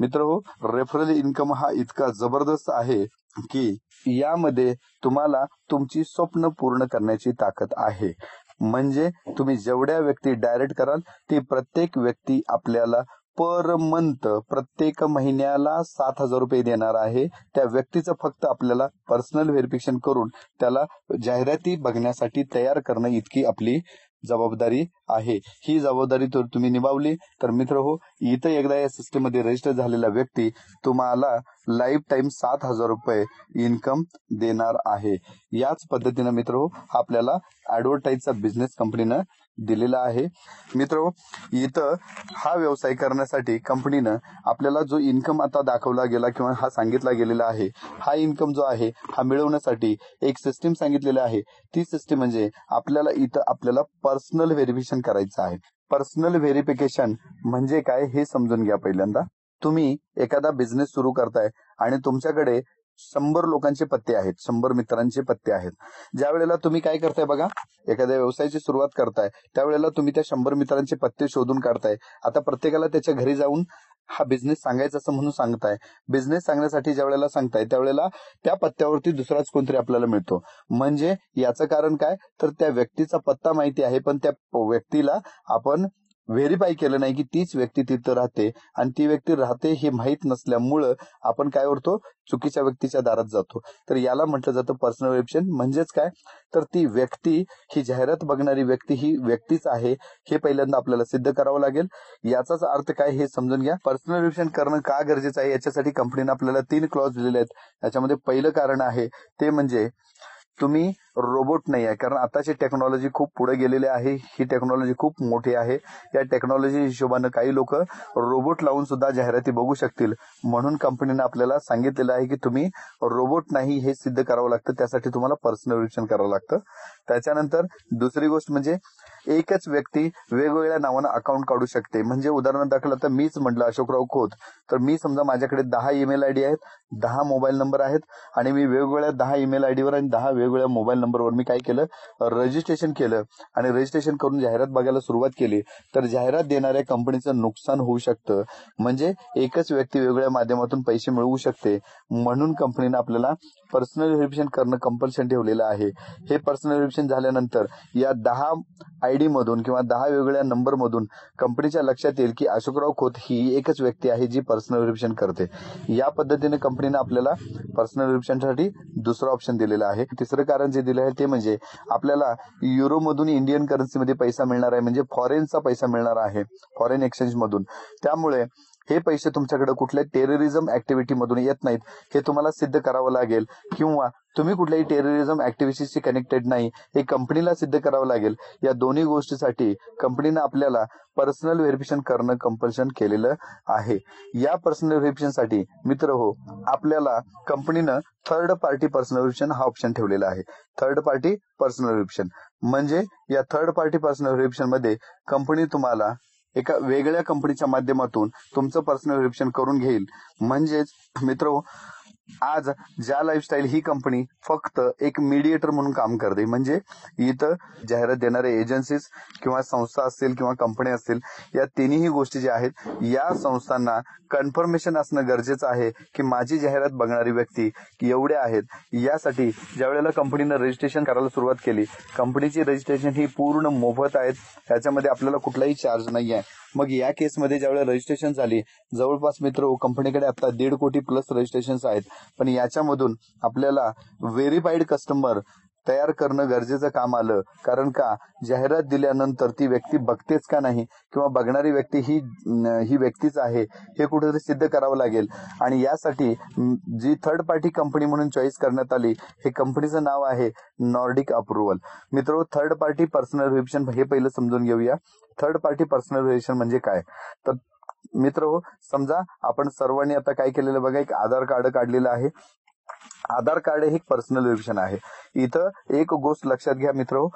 [SPEAKER 1] मित्र हो, रेफरल इन्कम हा इतका जबरदस्त आहे की यामध्ये तुम्हाला तुमची स्वप्न पूर्ण करण्याची ताकद आहे. म्हणजे तुम्ही जेवढ्या व्यक्ती डायरेक्ट कराल ती प्रत्येक व्यक्ती आपल्याला पर मंथ प्रत्येक महिन्याला 7,000 रुपये देणार आहे. त्या व्यक्तीचं फक्त आपल्याला पर्सनल व्हेरिफिकेशन करून त्याला जाहिराती बघण्यासाठी तयार करणं इतकी आपली जबाबदारी आहे. ही जबाबदारी तर तुम्ही निभावली तर मित्र हो, इथं एकदा या सिस्टम मध्ये रजिस्टर झालेला व्यक्ती तुम्हाला लाईफ टाईम 7,000 रुपये इन्कम देणार आहे. याच पद्धतीनं मित्र हो आपल्याला ऍडव्हर्टाईजचा बिझनेस कंपनीनं दिलेला आहे. मित्र हो, इथं हा व्यवसाय करण्यासाठी कंपनीनं आपल्याला जो इन्कम आता दाखवला गेला किंवा हा सांगितला गेलेला आहे, हा इन्कम जो आहे हा मिळवण्यासाठी एक सिस्टीम सांगितलेली आहे. ती सिस्टीम म्हणजे आपल्याला पर्सनल व्हेरिफिकेशन करायचं आहे. पर्सनल व्हेरिफिकेशन म्हणजे काय हे समजून घ्या. पहिल्यांदा तुम्ही एखादा बिझनेस सुरू करताय आणि तुमच्याकडे 100 लोकांचे पत्ते आहेत, 100 मित्रांचे पत्ते आहेत. ज्या वेळेला तुम्ही काय करताय बघा, एखाद्या व्यवसायाची सुरुवात करताय त्यावेळेला तुम्ही त्या 100 मित्रांचे पत्ते शोधून काढताय. आता प्रत्येकाला त्याच्या घरी जाऊन हा बिझनेस सांगायचा असं म्हणून सांगताय. बिझनेस सांगण्यासाठी ज्या वेळेला सांगताय त्यावेळेला त्या पत्त्यावरती दुसराच कोणतरी आपल्याला मिळतो. म्हणजे याचं कारण काय, तर त्या व्यक्तीचा पत्ता माहिती आहे पण त्या व्यक्तीला आपण व्हेरीफाय केलं नाही की तीच व्यक्ती तिथं राहते आणि ती व्यक्ती राहते हे माहीत नसल्यामुळं आपण काय करतो, चुकीच्या व्यक्तीच्या दारात जातो. तर याला म्हटलं जातं पर्सनल व्हेरिफिकेशन. म्हणजेच काय, तर ती व्यक्ती ही जाहिरात बघणारी व्यक्ती ही व्यक्तीच आहे हे पहिल्यांदा आपल्याला सिद्ध करावं लागेल. याचाच अर्थ काय हे समजून घ्या. पर्सनल व्हेरिफिकेशन करणं का गरजेचं आहे याच्यासाठी कंपनीने आपल्याला 3 क्लॉज दिलेले आहेत. याच्यामध्ये पहिलं कारण आहे ते म्हणजे तुम्ही रोबोट नाही आहे. कारण आताची टेक्नॉलॉजी खूप पुढे गेलेली आहे. ही टेक्नॉलॉजी खूप मोठी आहे. या टेक्नॉलॉजी हिशोबानं काही लोक रोबोट लावून सुद्धा जाहिराती बघू शकतील. म्हणून कंपनीने आपल्याला सांगितलेलं आहे की तुम्ही रोबोट नाही हे सिद्ध करावं लागतं. त्यासाठी तुम्हाला पर्सनल व्हेरिफिकेशन करावं लागतं. त्याच्यानंतर दुसरी गोष्ट म्हणजे एकच व्यक्ती वेगवेगळ्या नावानं अकाउंट काढू शकते. म्हणजे उदाहरण दाखल आता मीच म्हटलं अशोकराव खोत, तर मी समजा माझ्याकडे 10 ईमेल आयडी आहेत, 10 मोबाईल नंबर आहेत आणि मी वेगवेगळ्या 10 ईमेल आयडीवर आणि 10 वेगवेगळ्या मोबाईल नंबरवर मी काय केलं, रजिस्ट्रेशन केलं आणि रजिस्ट्रेशन करून जाहिरात बघायला सुरुवात केली. तर जाहिरात देणाऱ्या कंपनीचं नुकसान होऊ शकतं. म्हणजे एकच व्यक्ती वेगवेगळ्या माध्यमातून पैसे मिळवू शकते. म्हणून कंपनीनं आपल्याला पर्सनल व्हेरिफिकेशन करणं कंपल्शन ठेवलेलं आहे. हे पर्सनल व्हेरिफिकेशन झाल्यानंतर या 10 आयडी मधून किंवा 10 वेगवेगळ्या नंबर मधून कंपनीच्या लक्षात येईल की अशोकराव खोत ही एकच व्यक्ती आहे जी पर्सनल व्हेरिफिकेशन करते. या पद्धतीने कंपनीनं आपल्याला पर्सनल व्हेरिफिकेशनसाठी दुसरा ऑप्शन दिलेला आहे. तिसरा दुसरं कारण जे दिलं आहे ते म्हणजे आपल्याला युरोमधून इंडियन करन्सीमध्ये पैसा मिळणार आहे, म्हणजे फॉरेनचा पैसा मिळणार आहे, फॉरेन एक्सचेंज मधून. त्यामुळे हे पैसे तुमच्याकडे कुठल्या टेररिझम ऍक्टिव्हिटी मधून येत नाहीत हे तुम्हाला सिद्ध करावं लागेल, किंवा तुम्ही कुठल्याही टेररिझम ऍक्टिव्हिटीशी कनेक्टेड नाही हे कंपनीला सिद्ध करावं लागेल. या दोन्ही गोष्टीसाठी कंपनीनं आपल्याला पर्सनल व्हेरिफिकेशन करणं कंपल्शन केलेलं आहे. या पर्सनल व्हेरिफिकेशनसाठी मित्र हो, आपल्याला कंपनीनं थर्ड पार्टी पर्सनल व्हेरिफिकेशन हा ऑप्शन ठेवलेला आहे. थर्ड पार्टी पर्सनल व्हेरिफिकेशन म्हणजे या थर्ड पार्टी पर्सनल व्हेरिफिकेशन मध्ये कंपनी तुम्हाला एका वेगळ्या कंपनीच्या माध्यमातून तुमचं पर्सनल व्हेरिफिकेशन करून घेईल. म्हणजेच मित्र, आज ज्या लाईफस्टाईल ही कंपनी फक्त एक मीडिएटर म्हणून काम करते, म्हणजे इथं जाहिरात देणारे एजन्सीज किंवा संस्था असतील किंवा कंपनी असतील, या तिन्ही गोष्टी ज्या आहेत या संस्थांना कन्फर्मेशन असणं गरजेचं आहे की माझी जाहिरात बघणारी व्यक्ती एवढे आहेत. यासाठी ज्या वेळेला कंपनीनं रजिस्ट्रेशन करायला सुरुवात केली, कंपनीची रजिस्ट्रेशन ही पूर्ण मोफत आहेत, त्याच्यामध्ये आपल्याला कुठलाही चार्ज नाही आहे. मग या केसमध्ये ज्यावेळेला रजिस्ट्रेशन झाली, जवळपास मित्र कंपनीकडे आता 1.5 कोटी प्लस रजिस्ट्रेशन आहेत, पण याच्यामधून आपल्याला व्हेरीफाईड कस्टमर तयार करणं गरजेचं काम आलं. कारण का, जाहिरात दिल्यानंतर ती व्यक्ती बघतेच का नाही किंवा बघणारी व्यक्ती ही व्यक्तीच आहे हे कुठेतरी सिद्ध करावं लागेल. आणि यासाठी जी थर्ड पार्टी कंपनी म्हणून चॉईस करण्यात आली, हे कंपनीचं नाव आहे नॉर्डिक अप्रुव्हल. मित्र, थर्ड पार्टी पर्सनल व्हेरिफिकेशन हे पहिलं समजून घेऊया. थर्ड पार्टी पर्सनल व्हेरिफिकेशन म्हणजे काय? तर मित्र हो, समजा आपण सर्वांनी आता काय केलेलं बघा, एक आधार कार्ड काढलेलं आहे. आधार कार्ड हे एक पर्सनल व्हेरिफिकेशन आहे. इथं एक गोष्ट लक्षात घ्या मित्र,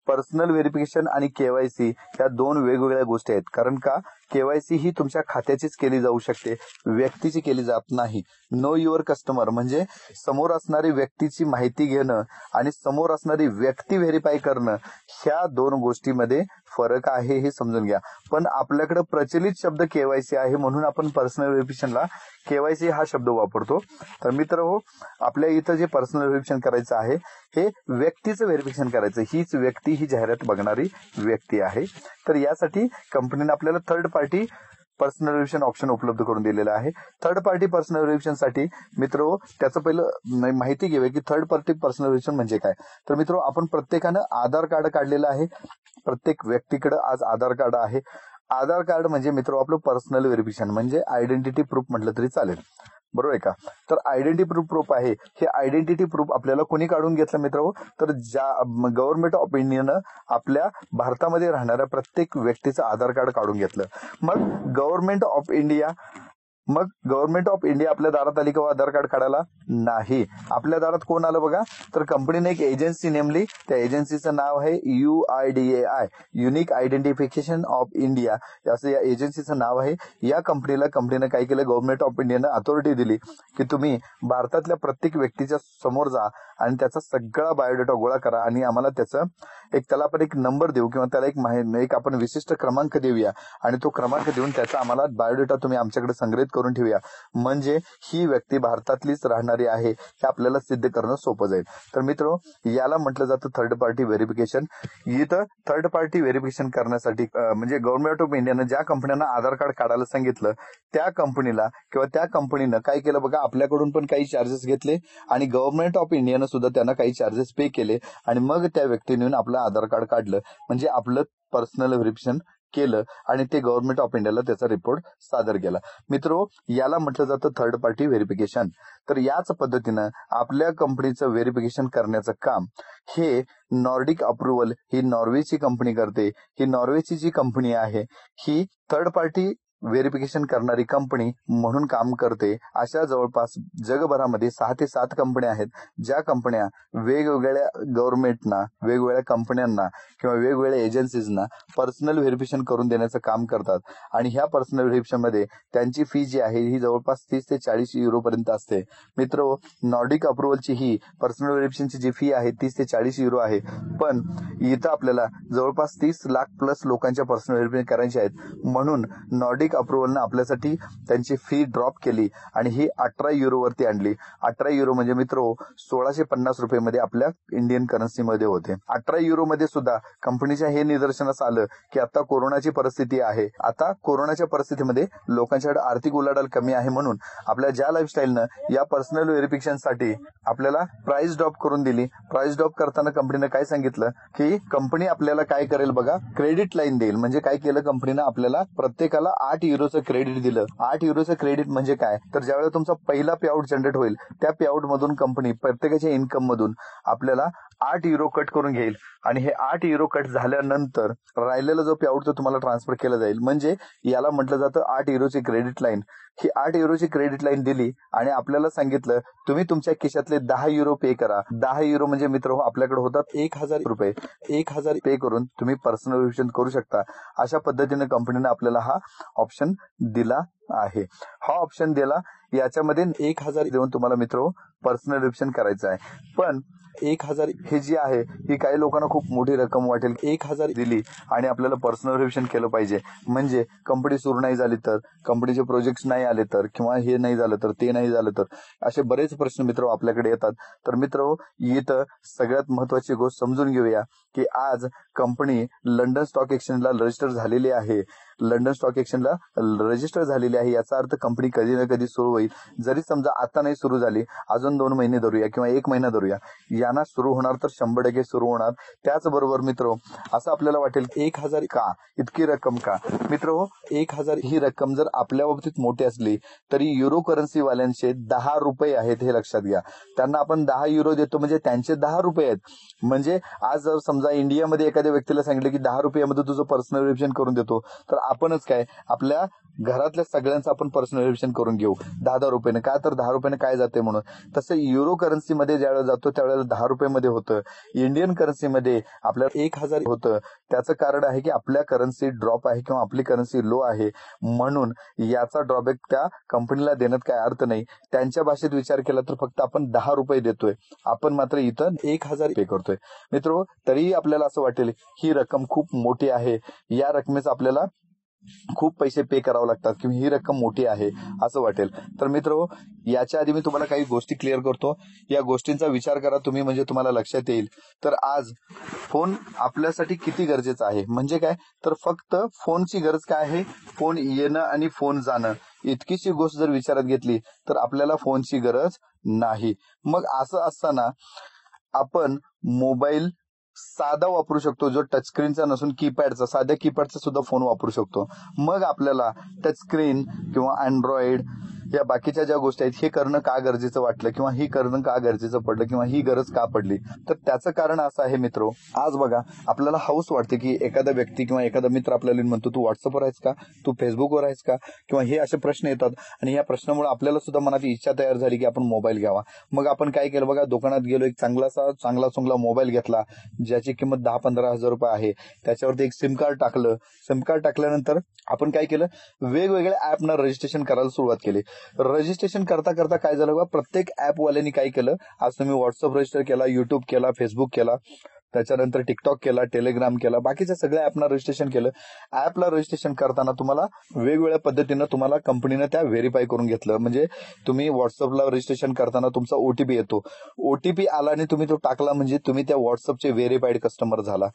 [SPEAKER 1] पर्सनल व्हेरिफिकेशन आणि केवायसी या दोन वेगवेगळ्या गोष्टी आहेत. कारण का, केवायसी ही तुमच्या खात्याचीच केली जाऊ शकते, व्यक्तीची केली जात नाही. नो युअर कस्टमर म्हणजे समोर असणारी व्यक्तीची माहिती घेणं आणि समोर असणारी व्यक्ती व्हेरीफाय करणं, ह्या दोन गोष्टीमध्ये फरक आहे हे समजून घ्या. पण आपल्याकडे प्रचलित शब्द केवायसी आहे म्हणून आपण पर्सनल व्हेरिफिकेशनला केवायसी हा शब्द वापरतो. तर मित्र हो, आपल्या इथं जे पर्सनल व्हेरिफिकेशन करायचं आहे हे व्यक्तीचं व्हेरिफिकेशन करायचं. हीच व्यक्ती ही जाहिरात बघणारी व्यक्ती आहे. तर यासाठी कंपनीने आपल्याला third party personal verification option उपलब्ध करून दिलेला आहे. थर्ड पार्टी पर्सनल व्हेरिफिकेशन साठी मित्र त्याचं पहिलं माहिती घेऊया की थर्ड पार्टी पर्सनल व्हेरिफिकेशन म्हणजे काय. तर मित्र, आपण प्रत्येकानं आधार कार्ड काढलेलं आहे. प्रत्येक व्यक्तीकडे आज आधार कार्ड आहे. आधार कार्ड म्हणजे मित्र आपलं पर्सनल व्हेरिफिकेशन म्हणजे आयडेंटिटी प्रूफ म्हटलं तरी चालेल, बरोबर आहे का? तर आयडेंटिटी प्रूफ आहे. हे आयडेंटिटी प्रूफ आपल्याला कोणी काढून घेतलं मित्र? तर ज्या गव्हर्नमेंट ऑफ इंडियानं आपल्या भारतामध्ये राहणाऱ्या प्रत्येक व्यक्तीचं आधार कार्ड काढून घेतलं. मग गव्हर्नमेंट ऑफ इंडिया आपल्या दारात आली का आधार कार्ड काढायला? नाही. आपल्या दारात कोण आलं बघा, तर कंपनीने एक एजन्सी नेमली. त्या एजन्सीचं नाव आहे UIDAI, unique identification of India, असं या एजन्सीचं नाव आहे. या कंपनीनं काय केलं, गव्हर्नमेंट ऑफ इंडियानं अथॉरिटी दिली की तुम्ही भारतातल्या प्रत्येक व्यक्तीच्या समोर जा आणि त्याचा सगळा बायोडेटा गोळा करा आणि आम्हाला त्याला आपण एक नंबर देऊ किंवा त्याला एक आपण विशिष्ट क्रमांक देऊया आणि तो क्रमांक देऊन त्याचा आम्हाला बायोडेटा तुम्ही आमच्याकडे संग्रहित करून ठेवूया, म्हणजे ही व्यक्ती भारतातलीच राहणारी आहे हे आपल्याला सिद्ध करणं सोपं जाईल. तर मित्र, याला म्हटलं जातं थर्ड पार्टी व्हेरिफिकेशन. इथं थर्ड पार्टी व्हेरिफिकेशन करण्यासाठी म्हणजे गव्हर्नमेंट ऑफ इंडियानं ज्या कंपन्यांना आधार कार्ड काढायला सांगितलं त्या कंपनीला किंवा त्या कंपनीनं काय केलं बघा, आपल्याकडून पण काही चार्जेस घेतले आणि गव्हर्नमेंट ऑफ इंडियानं सुद्धा त्यांना काही चार्जेस पे केले आणि मग त्या व्यक्तीने आपलं आधार कार्ड काढलं, म्हणजे आपलं पर्सनल व्हेरिफिकेशन केलं आणि ते गव्हर्नमेंट ऑफ इंडियाला त्याचा रिपोर्ट सादर केला. मित्रो, याला म्हटलं जातं थर्ड पार्टी व्हेरिफिकेशन. तर याच पद्धतीनं आपल्या कंपनीचं व्हेरिफिकेशन करण्याचं काम हे नॉर्डिक अप्रुव्हल ही नॉर्वेची कंपनी करते. ही नॉर्वेची जी कंपनी आहे ही थर्ड पार्टी व्हेरिफिकेशन करणारी कंपनी म्हणून काम करते. अशा जवळपास जगभरामध्ये 6 ते 7 कंपन्या आहेत, ज्या कंपन्या वेगवेगळ्या गव्हर्नमेंटना, वेगवेगळ्या कंपन्यांना किंवा वेगवेगळ्या एजन्सीजना पर्सनल व्हेरिफिकेशन करून देण्याचं काम करतात. आणि ह्या पर्सनल व्हेरिफिकेशन मध्ये त्यांची फी जी आहे ही जवळपास 30 ते 40 युरो पर्यंत असते. मित्र, नॉर्डिक अप्रुव्हलची ही पर्सनल व्हेरिफिकेशनची जी फी आहे 30 ते 40 युरो आहे. पण इथं आपल्याला जवळपास 30 लाख प्लस लोकांच्या पर्सनल व्हेरिफिकेशन करायचे आहेत, म्हणून नॉर्डिक पब्लिक अप्रुव्हलनं आपल्यासाठी त्यांची फी ड्रॉप केली आणि ही 18 युरोवरती आणली. 18 युरो म्हणजे मित्र 1650 रुपये आपल्या इंडियन करन्सीमध्ये होते. 18 युरोमध्ये सुद्धा कंपनीच्या हे निदर्शनास आलं की आता कोरोनाची परिस्थिती आहे. आता कोरोनाच्या परिस्थितीमध्ये लोकांच्याकडे आर्थिक उलाढाल कमी आहे, म्हणून आपल्या ज्या लाईफस्टाईलनं या पर्सनल व्हेरिफिकेशनसाठी आपल्याला प्राइस ड्रॉप करून दिली. प्राइस ड्रॉप करताना कंपनीनं काय सांगितलं की कंपनी आपल्याला काय करेल बघा, क्रेडिट लाईन देईल. म्हणजे काय केलं कंपनीनं, आपल्याला प्रत्येकाला 8 युरोचं क्रेडिट दिलं. 8 युरोचं क्रेडिट म्हणजे काय, तर ज्यावेळेला तुमचा पहिला पे आउट जनरेट होईल त्या पे आउट मधून कंपनी प्रत्येकाच्या इन्कम मधून आपल्याला 8 युरो कट करून घेईल आणि हे 8 युरो कट झाल्यानंतर राहिलेला जो पे आउट तो तुम्हाला ट्रान्सफर केला जाईल. म्हणजे याला म्हटलं जातं 8 युरोची क्रेडिट लाईन. ही 8 युरोची क्रेडिट लाईन दिली आणि आपल्याला सांगितलं तुम्ही तुमच्या खिशातले 10 युरो पे करा. 10 युरो म्हणजे मित्र आपल्याकडे होतात 1000 रुपये. 1000 पे करून तुम्ही पर्सनल व्हेरिफिकेशन करू शकता. अशा पद्धतीने कंपनीने आपल्याला हा ऑप्शन दिला आहे. हा ऑप्शन दिला, याच्यामध्ये 1000 देऊन तुम्हाला मित्र पर्सनल व्हेरिफिकेशन करायचं आहे. पण 1000 हे जी आहे ही काही लोकांना खूप मोठी रक्कम वाटेल. 1000 दिली आणि आपल्याला पर्सनल व्हेरिफिकेशन केलं पाहिजे, म्हणजे कंपनी सुरू नाही झाली तर, कंपनीचे प्रोजेक्ट नाही आले तर, किंवा हे नाही झालं तर, ते नाही झालं तर, असे बरेच प्रश्न मित्र आपल्याकडे येतात. तर मित्र इथं सगळ्यात महत्वाची गोष्ट समजून घेऊया की आज कंपनी लंडन स्टॉक एक्सचेंजला रजिस्टर झालेली आहे. लंडन स्टॉक एक्सचेंजला रजिस्टर झालेली आहे, याचा अर्थ कंपनी कधी ना कधी सुरू होईल. जरी समजा आता नाही सुरू झाली, अजून 2 महिने धरूया किंवा 1 महिना धरूया, यांना सुरू होणार तर 100% सुरू होणार. त्याचबरोबर मित्र असं आपल्याला वाटेल 1000 का, इतकी रक्कम का? मित्र 1000 ही रक्कम जर आपल्या बाबतीत मोठी असली तरी युरो करन्सी वाल्यांचे 10 रुपये आहेत, हे लक्षात घ्या. त्यांना आपण 10 युरो देतो म्हणजे त्यांचे 10 रुपये आहेत. म्हणजे आज जर समजा इंडियामध्ये एखाद्या व्यक्तीला सांगितलं की 10 रुपयामध्ये तुझं पर्सनल व्हेरिफिकेशन करून देतो, तर आपणच काय आपल्या घरातल्या सगळ्यांचं आपण पर्सनल व्हेरिफिकेशन करून घेऊ 10 रुपयाने. का तर 10 रुपयाने काय जाते म्हणून. तसं युरो करन्सीमध्ये ज्यावेळेला जातो त्यावेळेला 10 रुपयामध्ये होतं. इंडियन करन्सीमध्ये आपल्याला 1000 होतं. त्याचं कारण आहे की आपल्या करन्सी ड्रॉप आहे किंवा आपली करन्सी लो आहे, म्हणून याचा ड्रॉबॅक त्या कंपनीला देण्यात काय अर्थ नाही. त्यांच्या भाषेत विचार केला तर फक्त आपण 10 रुपये देतोय, आपण मात्र इथं 1000 पे करतोय. मित्र तरीही आपल्याला असं वाटेल ही रक्कम खूप मोठी आहे, या रकमेचा आपल्याला खूप पैसे पे करावे लागतात किंवा ही रक्कम मोठी आहे असं वाटेल. तर मित्र याच्या आधी मी तुम्हाला काही गोष्टी क्लिअर करतो, या गोष्टींचा विचार करा तुम्ही, म्हणजे तुम्हाला लक्षात येईल. तर आज फोन आपल्यासाठी किती गरजेचा आहे, म्हणजे काय तर फक्त फोनची गरज काय आहे, फोन येणं आणि फोन जाणं, इतकीशी गोष्ट जर विचारात घेतली तर आपल्याला फोनची गरज नाही. मग असं असताना आपण मोबाईल साधा वापरू शकतो, जो टचस्क्रीनचा नसून कीपॅडचा, साध्या कीपॅडचा सुद्धा फोन वापरू शकतो. मग आपल्याला टचस्क्रीन किंवा अँड्रॉइड या बाकीच्या ज्या गोष्टी आहेत हे करणं का गरजेचं वाटलं, किंवा ही करणं का गरजेचं पडलं, किंवा ही गरज का पडली, तर त्याचं कारण असं आहे मित्र. आज बघा आपल्याला हौस वाटते की एखादा व्यक्ती किंवा एखादा मित्र आपल्याला म्हणतो तू व्हॉट्सअपवर आहेस का, तू फेसबुकवर आहेस का, किंवा हे असे प्रश्न येतात. आणि या प्रश्नामुळे आपल्याला सुद्धा मनात इच्छा तयार झाली की आपण मोबाईल घ्यावा. मग आपण काय केलं बघा, दुकानात गेलो, एक चांगला मोबाईल घेतला ज्याची किंमत 10-15 हजार रुपये आहे. त्याच्यावरती एक सिम कार्ड टाकलं. सिम कार्ड टाकल्यानंतर आपण काय केलं, वेगवेगळ्या ऍपना रजिस्ट्रेशन करायला सुरुवात केली. रजिस्ट्रेशन करता करता काय झालं बघा, प्रत्येक ऍपवाल्यांनी काय केलं, आज तुम्ही व्हॉट्सअप रजिस्टर केला, युट्यूब केला, फेसबुक केला, त्याच्यानंतर टिकटॉक केला, टेलिग्राम केला, बाकीच्या सगळ्या ऍपना रजिस्ट्रेशन केलं. ऍपला रजिस्ट्रेशन करताना तुम्हाला वेगवेगळ्या पद्धतीनं तुम्हाला कंपनीनं त्या व्हेरीफाय करून घेतलं. म्हणजे तुम्ही व्हॉट्सअपला रजिस्ट्रेशन करताना तुमचा ओटीपी येतो, ओटीपी आला आणि तुम्ही तो टाकला म्हणजे तुम्ही त्या व्हॉट्सअपचे व्हेरीफाईड कस्टमर झाला.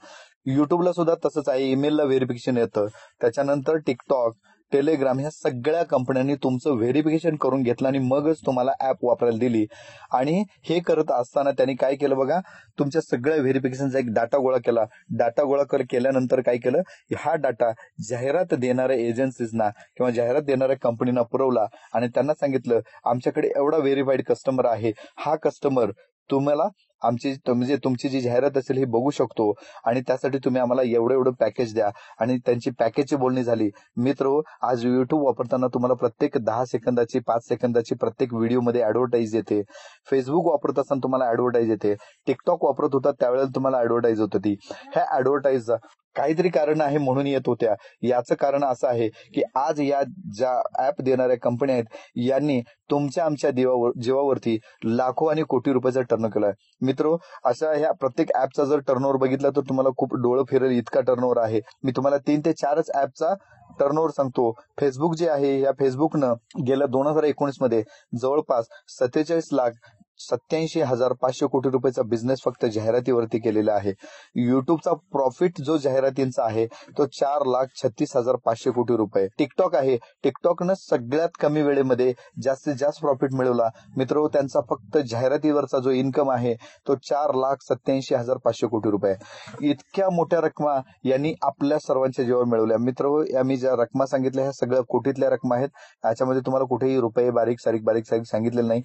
[SPEAKER 1] युट्यूबला सुद्धा तसंच आहे, ईमेलला व्हेरिफिकेशन येतं. त्याच्यानंतर टिकटॉक, टेलिग्राम ह्या सगळ्या कंपन्यांनी तुमचं व्हेरिफिकेशन करून घेतलं आणि मगच तुम्हाला ऍप वापरायला दिली. आणि हे करत असताना त्यांनी काय केलं बघा, तुमच्या सगळ्या व्हेरिफिकेशनचा एक डाटा गोळा केला. डाटा गोळा केल्यानंतर काय केलं, हा डाटा जाहिरात देणाऱ्या एजन्सीजना किंवा जाहिरात देणाऱ्या कंपनीना पुरवला आणि त्यांना सांगितलं आमच्याकडे एवढा व्हेरीफाईड कस्टमर आहे, हा कस्टमर तुम्हाला म्हणजे तुमची जी जाहिरात असेल ही बघू शकतो आणि त्यासाठी तुम्ही आम्हाला एवढं पॅकेज द्या. आणि त्यांची पॅकेजची बोलणी झाली. मित्र आज युट्यूब वापरताना तुम्हाला प्रत्येक 10 सेकंदाची 5 सेकंदाची प्रत्येक व्हिडिओमध्ये ऍडव्हर्टाईज येते. फेसबुक वापरत असताना तुम्हाला ऍडव्हर्टाईज येते. टिकटॉक वापरत होता त्यावेळेला तुम्हाला ऍडव्हर्टाईज होत होती. ह्या ऍडव्हर्टाईजचा काहीतरी कारण आहे म्हणून येत होत्या. याचं कारण असं आहे की आज या ज्या ऍप देणाऱ्या कंपन्या आहेत यांनी तुमच्या आमच्या जीवावरती लाखो आणि कोटी रुपयाचा टर्न केलाय. मित्र अशा ह्या प्रत्येक ऍपचा जर टर्नओव्हर बघितला तर तुम्हाला खूप डोळं फिरेल इतका टर्नओव्हर आहे. मी तुम्हाला 3 ते 4च ऍपचा टर्नओव्हर सांगतो. फेसबुक जे आहे या फेसबुकनं गेल्या 2019 मध्ये जवळपास 47,87,500 कोटी रुपयाचा बिझनेस फक्त जाहिरातीवरती केलेला आहे. युट्यूबचा प्रॉफिट जो जाहिरातींचा आहे तो 4,36,500 कोटी रुपये. टिकटॉक आहे, टिकटॉकनं सगळ्यात कमी वेळेमध्ये जास्तीत जास्त प्रॉफिट मिळवला. मित्र, त्यांचा फक्त जाहिरातीवरचा जो इन्कम आहे तो 4,87,500 कोटी रुपये. इतक्या मोठ्या रकमा यांनी आपल्या सर्वांच्या जीवावर मिळवल्या. मित्र, आम्ही ज्या रकमा सांगितल्या ह्या सगळ्या कोटीतल्या रकमा आहेत. याच्यामध्ये तुम्हाला कुठेही रुपये बारीक सारीक सांगितलेलं नाही.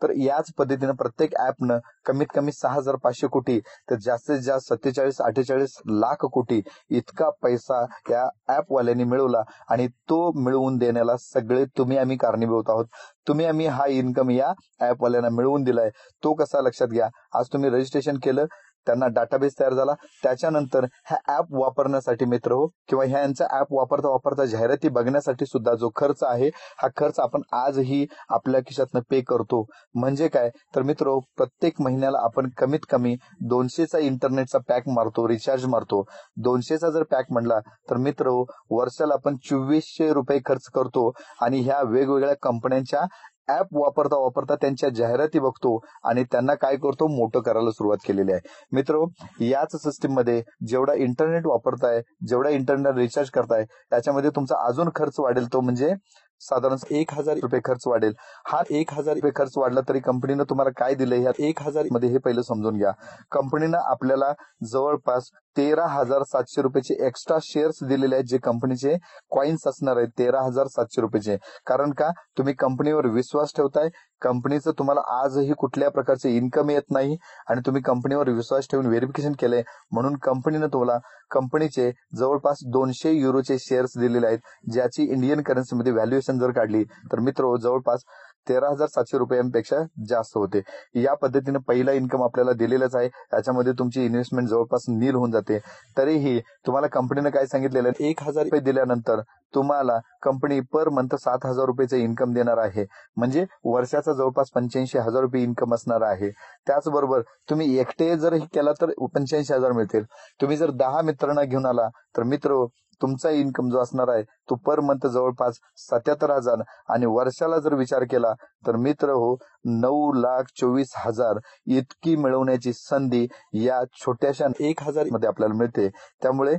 [SPEAKER 1] तर याच पद्धतीनं प्रत्येक ऍपनं कमीत कमी 6,500 कोटी तर जास्तीत जास्त 47-48 लाख कोटी इतका पैसा या ऍपवाल्यांनी मिळवला आणि तो मिळवून देण्याला सगळे तुम्ही आम्ही कारणीभूत आहोत. तुम्ही आम्ही हा इन्कम या ऍपवाल्यांना मिळवून दिलाय. तो कसा लक्षात घ्या. आज तुम्ही रजिस्ट्रेशन केलं, त्यांना डाटाबेस तयार झाला, त्याच्यानंतर ह्या ऍप वापरण्यासाठी मित्र हो किंवा ह्यांचा ऍप वापरता जाहिराती बघण्यासाठी सुद्धा जो खर्च आहे हा खर्च आपण आजही आपल्या खिशातनं पे करतो. म्हणजे काय तर मित्र, प्रत्येक महिन्याला आपण कमीत कमी 200चा इंटरनेटचा पॅक मारतो, रिचार्ज मारतो. 200चा जर पॅक म्हणला तर मित्र, वर्षाला आपण 2400 रुपये खर्च करतो आणि ह्या वेगवेगळ्या कंपन्यांच्या ऍप वापरता त्यांच्या जाहिराती बघतो आणि त्यांना काय करतो, मोठं करायला सुरुवात केलेली आहे. मित्र, याच सिस्टीम मध्ये जेवढा इंटरनेट वापरताय, जेवढा इंटरनेट रिचार्ज करताय, त्याच्यामध्ये तुमचा अजून खर्च वाढेल. तो म्हणजे साधारण 1,000 रुपये खर्च वाढेल. हा 1,000 रुपये खर्च वाढला तरी कंपनीनं तुम्हाला काय दिलंय ह्या 1,000 मध्ये हे पहिलं समजून घ्या. कंपनीनं आपल्याला जवळपास 13,700 रुपयाचे एक्स्ट्रा शेअर्स दिलेले आहेत, जे कंपनीचे कॉइन्स असणार आहेत 13,700 रुपयाचे. कारण का, तुम्ही कंपनीवर विश्वास ठेवताय. कंपनीचं तुम्हाला आजही कुठल्या प्रकारचे इन्कम येत नाही आणि तुम्ही कंपनीवर विश्वास ठेवून व्हेरिफिकेशन केलंय म्हणून कंपनीनं तुम्हाला कंपनीचे जवळपास 200 युरोचे शेअर्स दिलेले आहेत, ज्याची इंडियन करन्सीमध्ये व्हॅल्युएशन जर काढली तर मित्र जवळपास 13,700 रुपयांपेक्षा जास्त होते. या पद्धतीने पहिला इन्कम आपल्याला दिलेलाच आहे. याच्यामध्ये तुमची इन्व्हेस्टमेंट जवळपास नील होऊन जाते. तरीही तुम्हाला कंपनीनं काय सांगितलेलं आहे, 1,000 रुपये दिल्यानंतर तुम्हाला कंपनी पर मंथ 7,000 रुपयाचं इन्कम देणार आहे. म्हणजे वर्षाचा जवळपास 85,000 रुपये इन्कम असणार आहे. त्याचबरोबर तुम्ही एकटे जर केला तर 85,000 मिळतील. तुम्ही जर 10 मित्रांना घेऊन आला तर मित्र, तुमचा इन्कम जो असणार आहे तो पर मंथ जवळपास 77,000 आणि वर्षाला जर विचार केला तर मित्र हो 9,24,000 इतकी मिळवण्याची संधी या छोट्याशा 1,000 मध्ये आपल्याला मिळते. त्यामुळे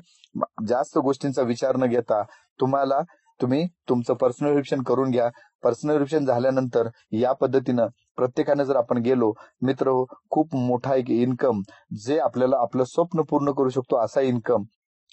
[SPEAKER 1] जास्त गोष्टींचा विचार न घेता तुम्ही तुमचं पर्सनल रिव्हिजन करून घ्या. पर्सनल रिव्हिजन झाल्यानंतर या पद्धतीनं प्रत्येकाने जर आपण गेलो मित्र हो, खूप मोठा एक इन्कम जे आपल्याला आपलं स्वप्न पूर्ण करू शकतो असा इन्कम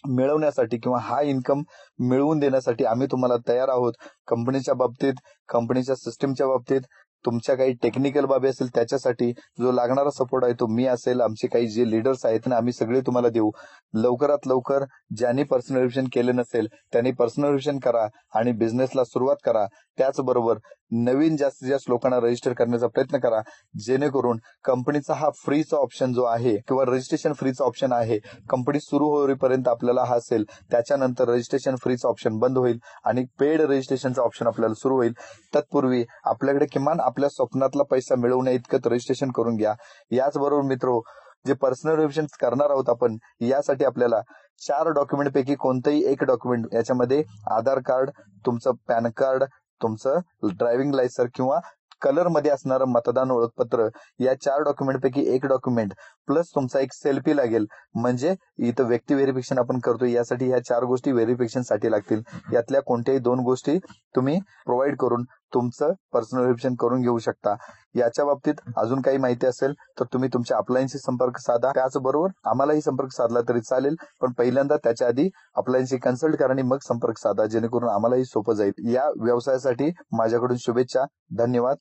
[SPEAKER 1] मिळवण्यासाठी किंवा हा इन्कम मिळवून देण्यासाठी आम्ही तुम्हाला तयार आहोत. कंपनीच्या बाबतीत, कंपनीच्या सिस्टीमच्या बाबतीत, तुमच्या काही टेक्निकल बाबी असेल त्याच्यासाठी जो लागणारा सपोर्ट आहे तो मी असेल, आमचे काही जे लीडर्स आहेत ना, आम्ही सगळे तुम्हाला देऊ. लवकरात लवकर ज्यांनी पर्सनल रिव्हिजन केले नसेल त्यांनी पर्सनल रिव्हिजन करा आणि बिझनेसला सुरुवात करा. त्याचबरोबर नवीन जास्तीत जास्त लोकांना रजिस्टर करण्याचा प्रयत्न करा, जेणेकरून कंपनीचा हा फ्रीचा ऑप्शन जो आहे किंवा रजिस्ट्रेशन फ्रीचा ऑप्शन आहे, कंपनी सुरू होईपर्यंत आपल्याला हा असेल. त्याच्यानंतर रजिस्ट्रेशन फ्रीचा ऑप्शन बंद होईल आणि पेड रजिस्ट्रेशनचा ऑप्शन आपल्याला सुरू होईल. तत्पूर्वी आपल्याकडे किमान आपल्या स्वप्नातला पैसा मिळवण्या इतकं रजिस्ट्रेशन करून घ्या. याचबरोबर मित्र, जे पर्सनल रिव्हिजन करणार आहोत आपण, यासाठी आपल्याला 4 डॉक्युमेंट पैकी कोणतंही एक डॉक्युमेंट, याच्यामध्ये आधार कार्ड, तुमचं पॅन कार्ड, तुमचं ड्रायव्हिंग लायसन्स किंवा कलर मध्ये असणारं मतदान ओळखपत्र, या 4 डॉक्युमेंट पैकी एक डॉक्युमेंट प्लस तुमचा एक सेल्फी लागेल. म्हणजे इथं व्यक्ती व्हेरिफिकेशन आपण करतो, यासाठी ह्या 4 गोष्टी व्हेरिफिकेशन साठी लागतील. यातल्या कोणत्याही 2 गोष्टी तुम्ही प्रोव्हाइड करून तुमचं पर्सनल व्हेरिफिकेशन करून घेऊ शकता. याच्या बाबतीत अजून काही माहिती असेल तर तुम्ही तुमच्या अपलायन्सशी संपर्क साधा. त्याचबरोबर आम्हालाही संपर्क साधला तरी चालेल, पण पहिल्यांदा त्याच्या आधी अपलायन्सशी कन्सल्ट करा आणि मग संपर्क साधा, जेणेकरून आम्हालाही सोपं जाईल. या व्यवसायासाठी माझ्याकडून शुभेच्छा. धन्यवाद.